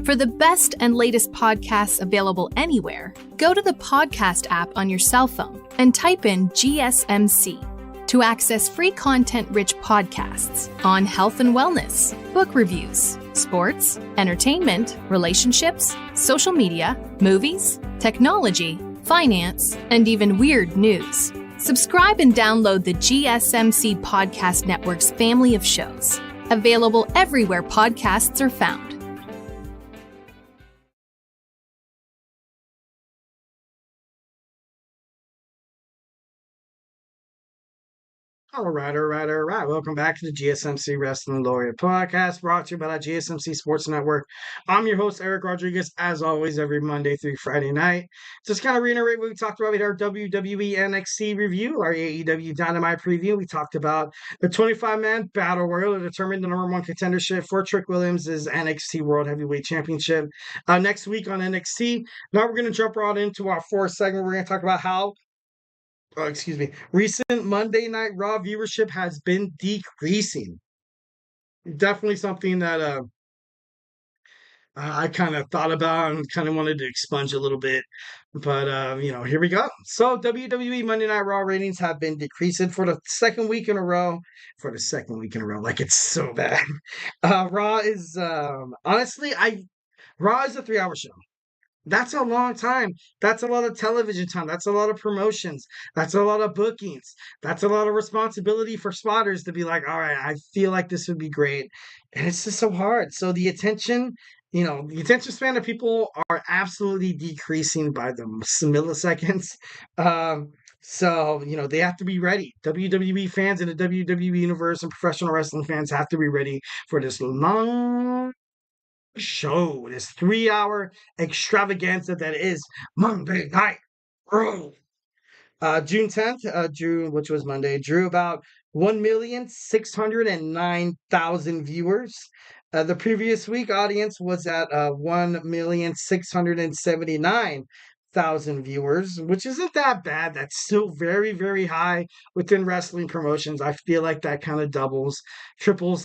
For the best and latest podcasts available anywhere, go to the podcast app on your cell phone and type in GSMC to access free content-rich podcasts on health and wellness, book reviews, sports, entertainment, relationships, social media, movies, technology, finance, and even weird news. Subscribe and download the GSMC Podcast Network's family of shows, available everywhere podcasts are found. All right. Welcome back to the GSMC Wrestling Laureate Podcast, brought to you by the GSMC Sports Network. I'm your host, Eric Rodriguez, as always, every Monday through Friday night. Just kind of reiterate what we talked about with our WWE NXT review, our AEW Dynamite preview. We talked about the 25-man Battle Royal to determine the number one contendership for Trick Williams' NXT World Heavyweight Championship. Next week on NXT, now we're going to jump right into our fourth segment. We're going to talk about how recent Monday Night Raw viewership has been decreasing. Definitely something that I kind of thought about and kind of wanted to expunge a little bit. But, here we go. So WWE Monday Night Raw ratings have been decreasing for the second week in a row. Like it's so bad. Raw is, honestly, Raw is a 3-hour show. That's a long time. That's a lot of television time. That's a lot of promotions. That's a lot of bookings. That's a lot of responsibility for spotters to be like, all right, I feel like this would be great. And it's just so hard. So the attention span of people are absolutely decreasing by the milliseconds. So they have to be ready. WWE fans in the WWE universe and professional wrestling fans have to be ready for this long show, this 3-hour extravaganza that is Monday Night Raw. June 10th, which was Monday, drew about 1,609,000 viewers. The previous week audience was at 1,679,000 viewers, which isn't that bad. That's still very, very high within wrestling promotions. I feel like that kind of triples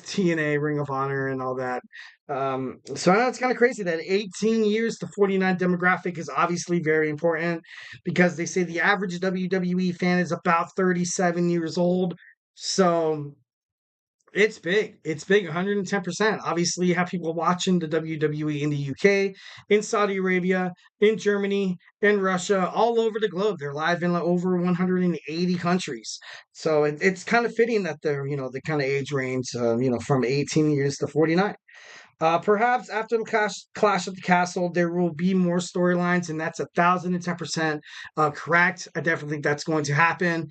TNA, Ring of Honor, and all that. So I know it's kind of crazy that 18 years to 49 demographic is obviously very important because they say the average WWE fan is about 37 years old. So it's big. It's big, 110%. Obviously, you have people watching the WWE in the UK, in Saudi Arabia, in Germany, in Russia, all over the globe. They're live in over 180 countries. So it's kind of fitting that they're, the kind of age range, from 18 years to 49. Perhaps after the Clash at the Castle, there will be more storylines, and that's 1,010% correct. I definitely think that's going to happen.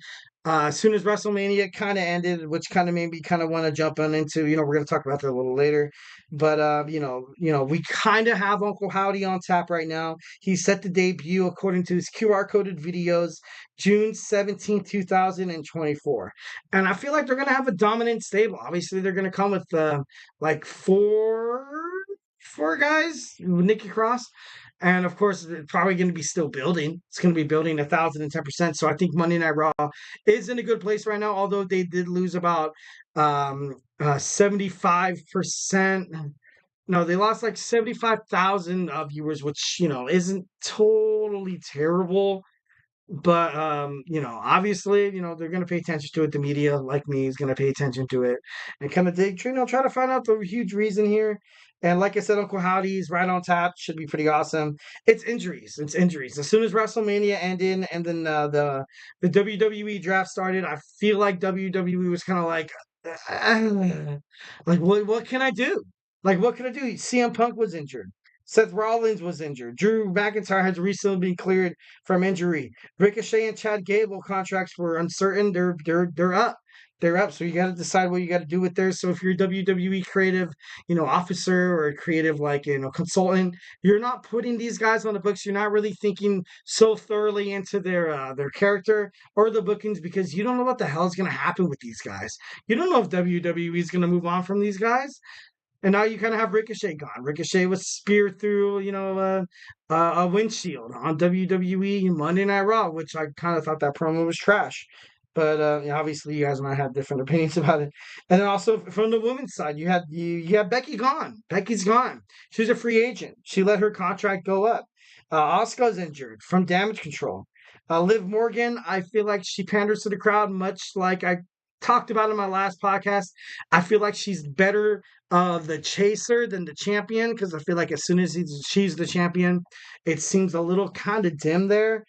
As soon as WrestleMania kind of ended, which kind of made me kind of want to jump on into, we're going to talk about that a little later. But, we kind of have Uncle Howdy on tap right now. He's set to debut, according to his QR-coded videos, June 17, 2024. And I feel like they're going to have a dominant stable. Obviously, they're going to come with, four guys, Nikki Cross. And of course, it's probably going to be still building. It's going to be building 1,010%. So I think Monday Night Raw is in a good place right now, although they did lose about 75%. No, they lost like 75,000 viewers, which, isn't totally terrible. But, obviously, they're going to pay attention to it. The media, like me, is going to pay attention to it and kind of try to find out the huge reason here. And like I said, Uncle Howdy's right on tap. Should be pretty awesome. It's injuries. As soon as WrestleMania ended and then the WWE draft started, I feel like WWE was kind of like what can I do? Like, what can I do? CM Punk was injured. Seth Rollins was injured. Drew McIntyre has recently been cleared from injury. Ricochet and Chad Gable contracts were uncertain. They're up. They're up. So you got to decide what you got to do with theirs. So if you're a WWE creative, officer or a creative consultant, you're not putting these guys on the books. You're not really thinking so thoroughly into their character or the bookings because you don't know what the hell is going to happen with these guys. You don't know if WWE is going to move on from these guys. And now you kind of have Ricochet gone. Ricochet was speared through, a windshield on WWE Monday Night Raw, which I kind of thought that promo was trash. But obviously, you guys might have different opinions about it. And then also from the women's side, you had Becky gone. Becky's gone. She's a free agent. She let her contract go up. Asuka's injured from Damage Control. Liv Morgan, I feel like she panders to the crowd, much like I talked about in my last podcast. I feel like she's better the chaser than the champion because I feel like as soon as she's the champion, it seems a little kind of dim there.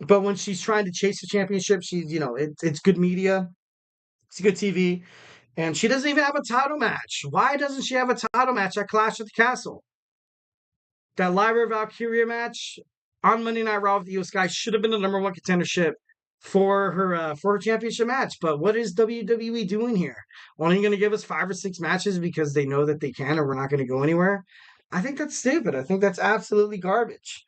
But when she's trying to chase the championship, she's it's good media, it's good TV, and she doesn't even have a title match. Why doesn't she have a title match at Clash at the Castle? That Lyra Valkyria match on Monday Night Raw with the Io Sky should have been the number one contendership for her championship match. But what is WWE doing here? Only going to give us 5 or 6 matches because they know that they can, or we're not going to go anywhere. I think that's stupid. I think that's absolutely garbage.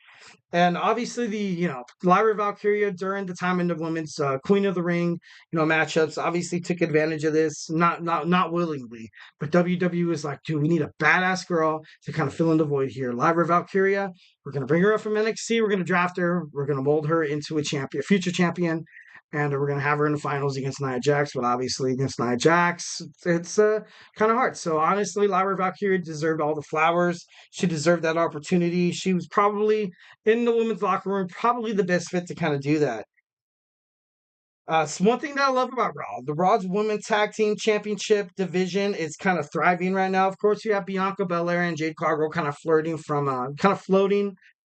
And obviously, Lyra Valkyria during the time in the women's Queen of the Ring, matchups, obviously took advantage of this, not willingly, but WWE was like, dude, we need a badass girl to kind of fill in the void here. Lyra Valkyria, we're gonna bring her up from NXT, we're gonna draft her, we're gonna mold her into a future champion, and we're gonna have her in the finals against Nia Jax. But obviously, against Nia Jax, it's kind of hard. So honestly, Lyra Valkyria deserved all the flowers. She deserved that opportunity. She was probably in the women's locker room, probably the best fit to kind of do that. So one thing that I love about Raw, the Raw's Women's Tag Team Championship division is kind of thriving right now. Of course, you have Bianca Belair and Jade Cargill kind of floating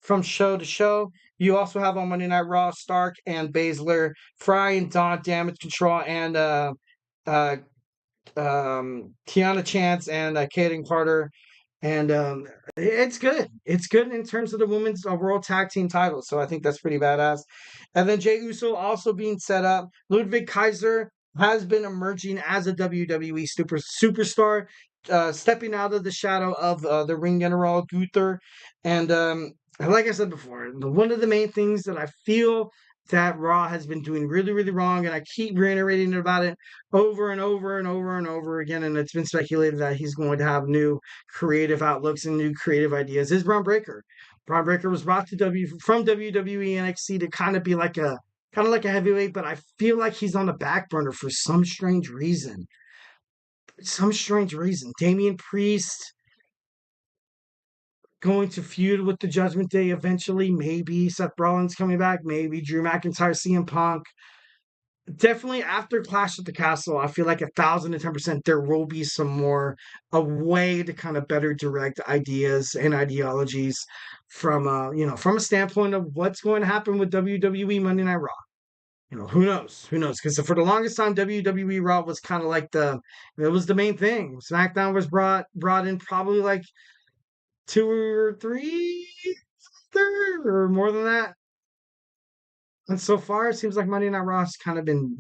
from show to show. You also have on Monday Night Raw Stark and Baszler, Fry and Dawn, Damage Control, and Tiana Chance and Kaden Carter. And it's good. It's good in terms of the women's world tag team title. So I think that's pretty badass. And then Jey Uso also being set up. Ludwig Kaiser has been emerging as a WWE superstar, stepping out of the shadow of the ring general Gunther. And like I said before, one of the main things that I feel that Raw has been doing really, really wrong, and I keep reiterating about it over and over and over and over again, and it's been speculated that he's going to have new creative outlooks and new creative ideas, is Braun Breaker. Braun Breaker was brought to from WWE NXT to kind of like a heavyweight, but I feel like he's on the back burner for some strange reason. Damian Priest going to feud with the Judgment Day eventually. Maybe Seth Rollins coming back. Maybe Drew McIntyre, CM Punk. Definitely after Clash at the Castle, I feel like 1,010% there will be a way to kind of better direct ideas and ideologies from a standpoint of what's going to happen with WWE Monday Night Raw. Who knows? Because for the longest time, WWE Raw was kind of like it was the main thing. SmackDown was brought in probably like 2 or 3 or more than that. And so far, it seems like Monday Night Raw has kind of been,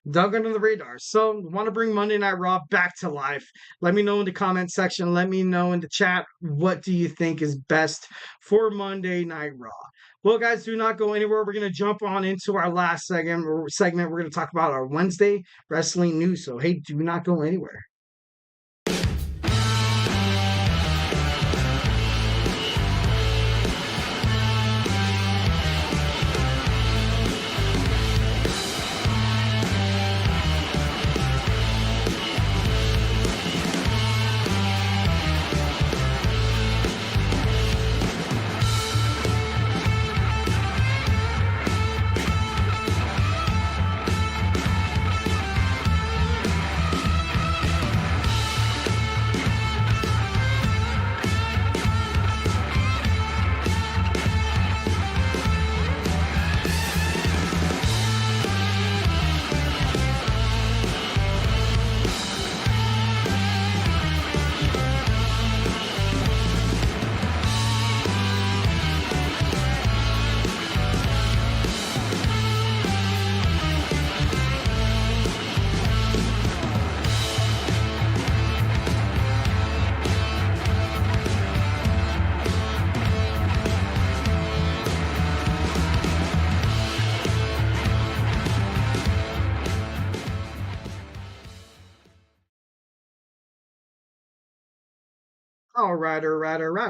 dug under the radar. So, want to bring Monday Night Raw back to life. Let me know in the comment section. Let me know in the chat. What do you think is best for Monday Night Raw? Well, guys, do not go anywhere. We're going to jump on into our last segment. We're going to talk about our Wednesday wrestling news. So, hey, do not go anywhere. All right.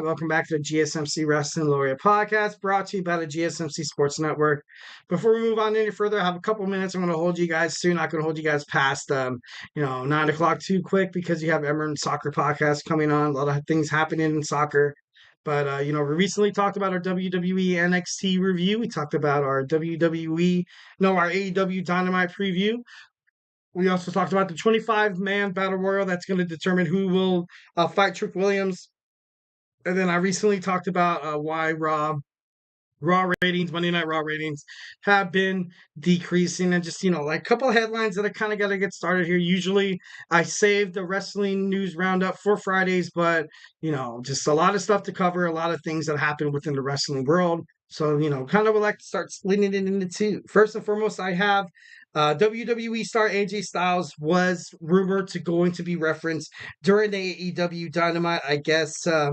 Welcome back to the GSMC Wrestling Laureate Podcast, brought to you by the GSMC Sports Network. Before we move on any further, I have a couple minutes. I'm going to hold you guys soon. Not going to hold you guys past 9 o'clock too quick, because you have Emerald Soccer Podcast coming on. A lot of things happening in soccer. But, we recently talked about our WWE NXT review. We talked about our our AEW Dynamite preview. We also talked about the 25-man battle royal that's going to determine who will fight Trick Williams. And then I recently talked about why Raw ratings, Monday Night Raw ratings, have been decreasing. And just, like a couple of headlines that I kind of got to get started here. Usually I save the wrestling news roundup for Fridays, but, just a lot of stuff to cover, a lot of things that happen within the wrestling world. So, kind of would like to start splitting it into two. First and foremost, I have WWE star AJ Styles was rumored to going to be referenced during the AEW Dynamite. I guess, I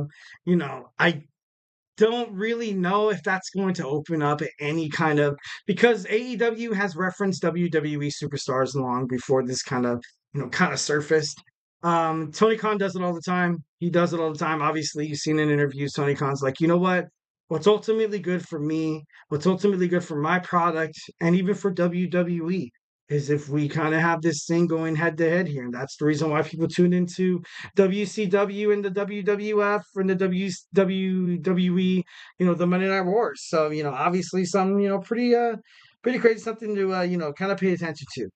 don't really know if that's going to open up any kind of, because AEW has referenced WWE superstars long before this kind of surfaced. Tony Khan does it all the time. He does it all the time. Obviously, you've seen in interviews, Tony Khan's like, you know what? What's ultimately good for me, what's ultimately good for my product, and even for WWE is if we kind of have this thing going head to head here. And that's the reason why people tune into WCW and the WWF and the WWE, the Monday Night Wars. So, obviously some, pretty crazy, something to, kind of pay attention to.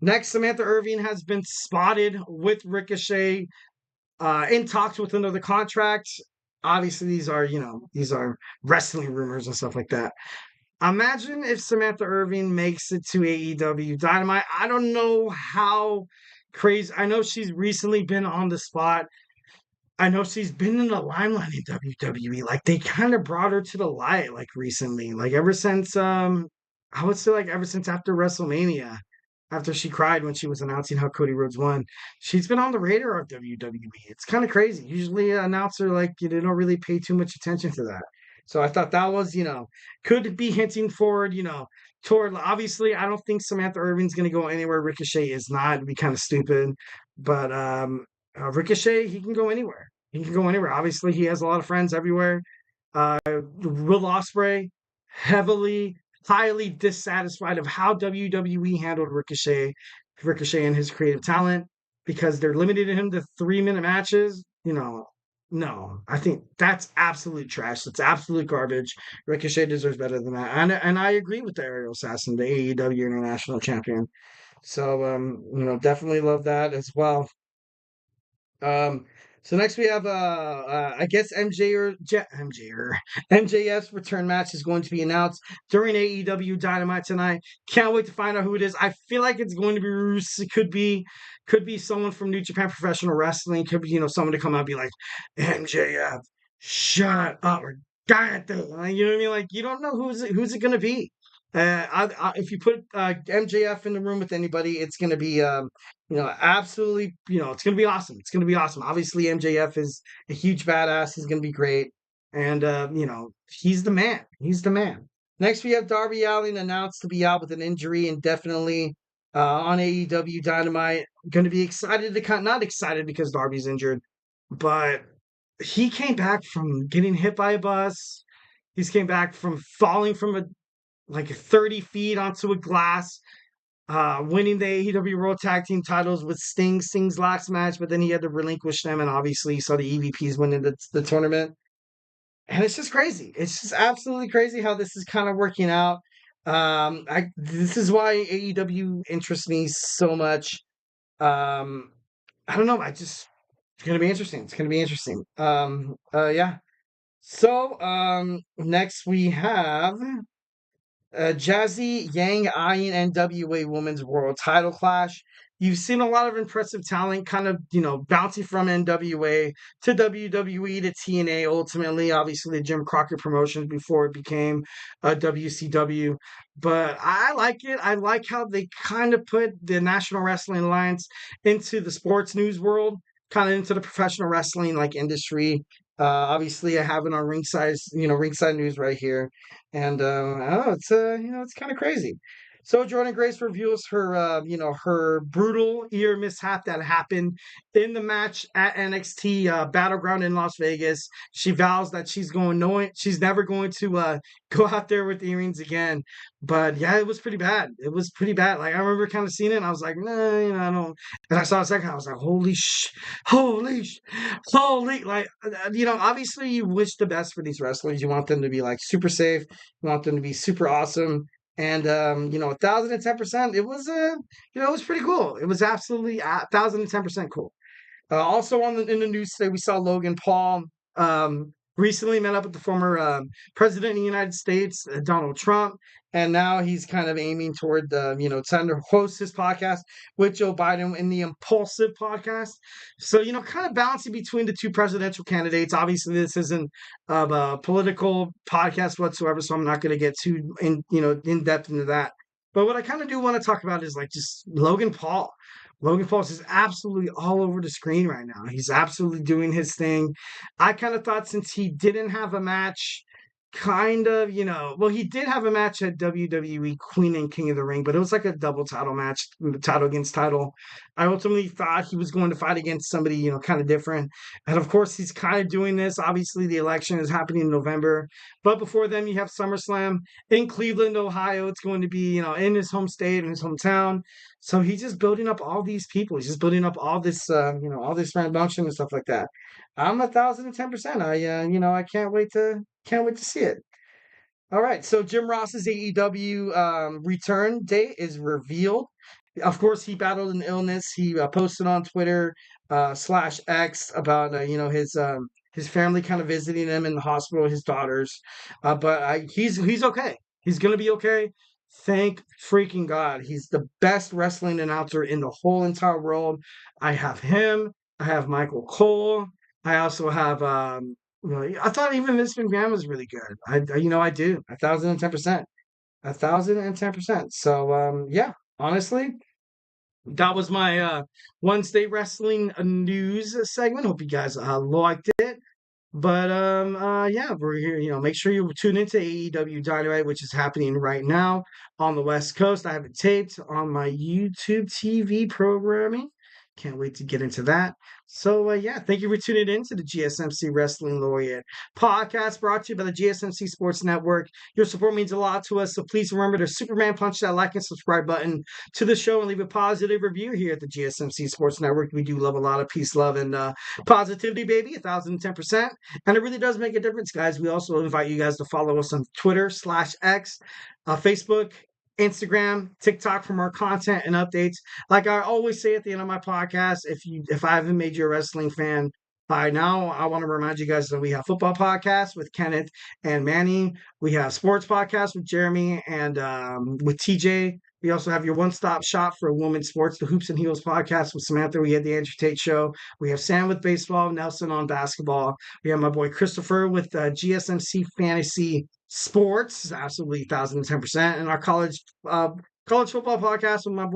Next, Samantha Irving has been spotted with Ricochet in talks with another contract. Obviously, these are wrestling rumors and stuff like that. Imagine if Samantha Irving makes it to AEW Dynamite. I don't know how crazy. I know she's recently been on the spot. I know she's been in the limelight in WWE. Like, they kind of brought her to the light, like, recently. Like, ever since, I would say, like, ever since after WrestleMania, after she cried when she was announcing how Cody Rhodes won, she's been on the radar of WWE. It's kind of crazy. Usually, an announcer, like, they don't really pay too much attention to that. So I thought that was, could be hinting forward, toward, obviously, I don't think Samantha Irving's going to go anywhere. Ricochet is not. It'd be kind of stupid. But Ricochet, he can go anywhere. He can go anywhere. Obviously, he has a lot of friends everywhere. Will Ospreay, highly dissatisfied of how WWE handled Ricochet and his creative talent, because they're limiting him to 3-minute matches. No, I think that's absolute trash. That's absolute garbage. Ricochet deserves better than that. And I agree with the Aerial Assassin, the AEW International Champion. So, definitely love that as well. So next we have I guess MJF's return match is going to be announced during AEW Dynamite tonight. Can't wait to find out who it is. I feel like it's going to be Roos. It could be someone from New Japan Professional Wrestling. Could be someone to come out and be like, MJF, shut up, or God, you know what I mean? Like, you don't know who's it going to be. If you put MJF in the room with anybody, it's going to be absolutely, it's going to be awesome. It's going to be awesome. Obviously, MJF is a huge badass. He's going to be great. And, he's the man. He's the man. Next, we have Darby Allin announced to be out with an injury indefinitely on AEW Dynamite. Going to be excited not excited because Darby's injured, but he came back from getting hit by a bus. He's came back from falling from 30 feet onto a glass, winning the AEW World Tag Team titles with Sting's last match, but then he had to relinquish them, and obviously you saw the EVPs winning the tournament. And it's just crazy. It's just absolutely crazy how this is kind of working out. This is why AEW interests me so much. I don't know. It's going to be interesting. It's going to be interesting. Yeah. So, next we have Jazzy Yang eyeing NWA Women's World Title Clash. You've seen a lot of impressive talent kind of, bouncing from NWA to WWE to TNA, ultimately, obviously the Jim Crockett Promotions before it became WCW. But I like it. I like how they kind of put the National Wrestling Alliance into the sports news world, kind of into the professional wrestling industry. Obviously, I have it on Ringside News right here, and it's kind of crazy. So Jordan Grace reveals her, her brutal ear mishap that happened in the match at NXT Battleground in Las Vegas. She vows that she's never going to go out there with earrings again. But yeah, it was pretty bad. It was pretty bad. Like, I remember kind of seeing it, and I was like, nah, I don't. And I saw a second, I was like, holy. Like, obviously you wish the best for these wrestlers. You want them to be super safe. You want them to be super awesome. And 1,010%. It was it was pretty cool. It was absolutely 1,010% cool. Also in the news today, we saw Logan Paul recently met up with the former president of the United States, Donald Trump, and now he's kind of aiming toward trying to host his podcast with Joe Biden in the Impulsive podcast. So, kind of balancing between the two presidential candidates. Obviously, this isn't a political podcast whatsoever, so I'm not going to get too in depth into that. But what I kind of do want to talk about is like just Logan Paul. Logan Paul is absolutely all over the screen right now. He's absolutely doing his thing. I kind of thought since he didn't have a match, he did have a match at WWE Queen and King of the Ring, but it was like a double title match, title against title. I ultimately thought he was going to fight against somebody, kind of different. And of course, he's kind of doing this. Obviously, the election is happening in November. But before then, you have SummerSlam in Cleveland, Ohio. It's going to be, in his home state, in his hometown. So he's just building up all these people. He's just building up all this, all this fan function and stuff like that. I'm 1,010%. I can't wait to see it. All right, so Jim Ross's AEW return date is revealed. Of course, he battled an illness. He posted on Twitter /X about his family kind of visiting him in the hospital, his daughters. But he's okay. He's gonna be okay. Thank freaking God. He's the best wrestling announcer in the whole entire world. I have him. I have Michael Cole. I also have I thought even Vince McMahon was really good. I do 1,010%, 1,010%. So honestly, that was my one state wrestling news segment. Hope you guys liked it. But we're here. Make sure you tune into AEW Dynamite, which is happening right now on the West Coast. I have it taped on my YouTube TV programming. Can't wait to get into that. So, thank you for tuning in to the GSMC Wrestling Laureate Podcast, brought to you by the GSMC Sports Network. Your support means a lot to us, so please remember to Superman punch that like and subscribe button to the show and leave a positive review here at the GSMC Sports Network. We do love a lot of peace, love, and positivity, baby, 1,010%. And it really does make a difference, guys. We also invite you guys to follow us on Twitter /X, Facebook, Instagram, TikTok for more content and updates. Like I always say at the end of my podcast, if I haven't made you a wrestling fan by now, I want to remind you guys that we have football podcasts with Kenneth and Manny. We have sports podcasts with Jeremy and with TJ. We also have your one-stop shop for women's sports, the Hoops and Heels podcast with Samantha. We had the Andrew Tate show. We have Sam with baseball, Nelson on basketball. We have my boy Christopher with GSMC Fantasy Sports, absolutely 1,010%, and our college football podcast with my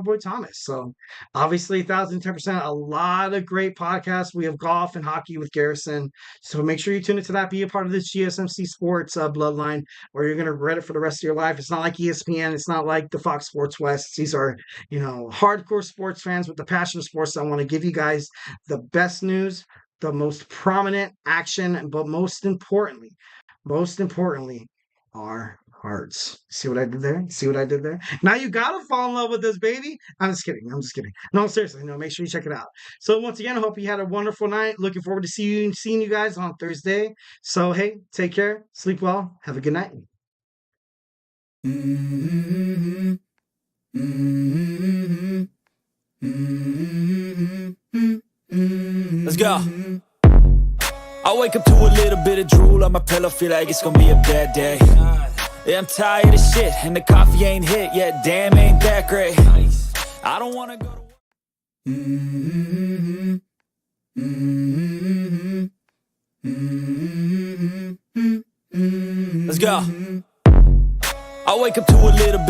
boy Thomas. So obviously 1,010%, a lot of great podcasts. We have golf and hockey with Garrison. So make sure you tune into that. Be a part of this GSMC Sports bloodline, or you're gonna regret it for the rest of your life. It's not like ESPN. It's not like the Fox Sports West. These are hardcore sports fans with the passion of sports. I want to give you guys the best news, the most prominent action, but most importantly, our hearts. See what I did there? Now you gotta fall in love with this, baby. I'm just kidding. No, seriously, make sure you check it out. So once again, I hope you had a wonderful night. Looking forward to seeing you guys on Thursday. So hey, take care, sleep well, have a good night. Let's go. I wake up to a little bit of drool on my pillow, feel like it's gonna be a bad day. Yeah, I'm tired of shit, and the coffee ain't hit yet, damn, ain't that great. I don't wanna go to Let's go. I wake up to a little bit of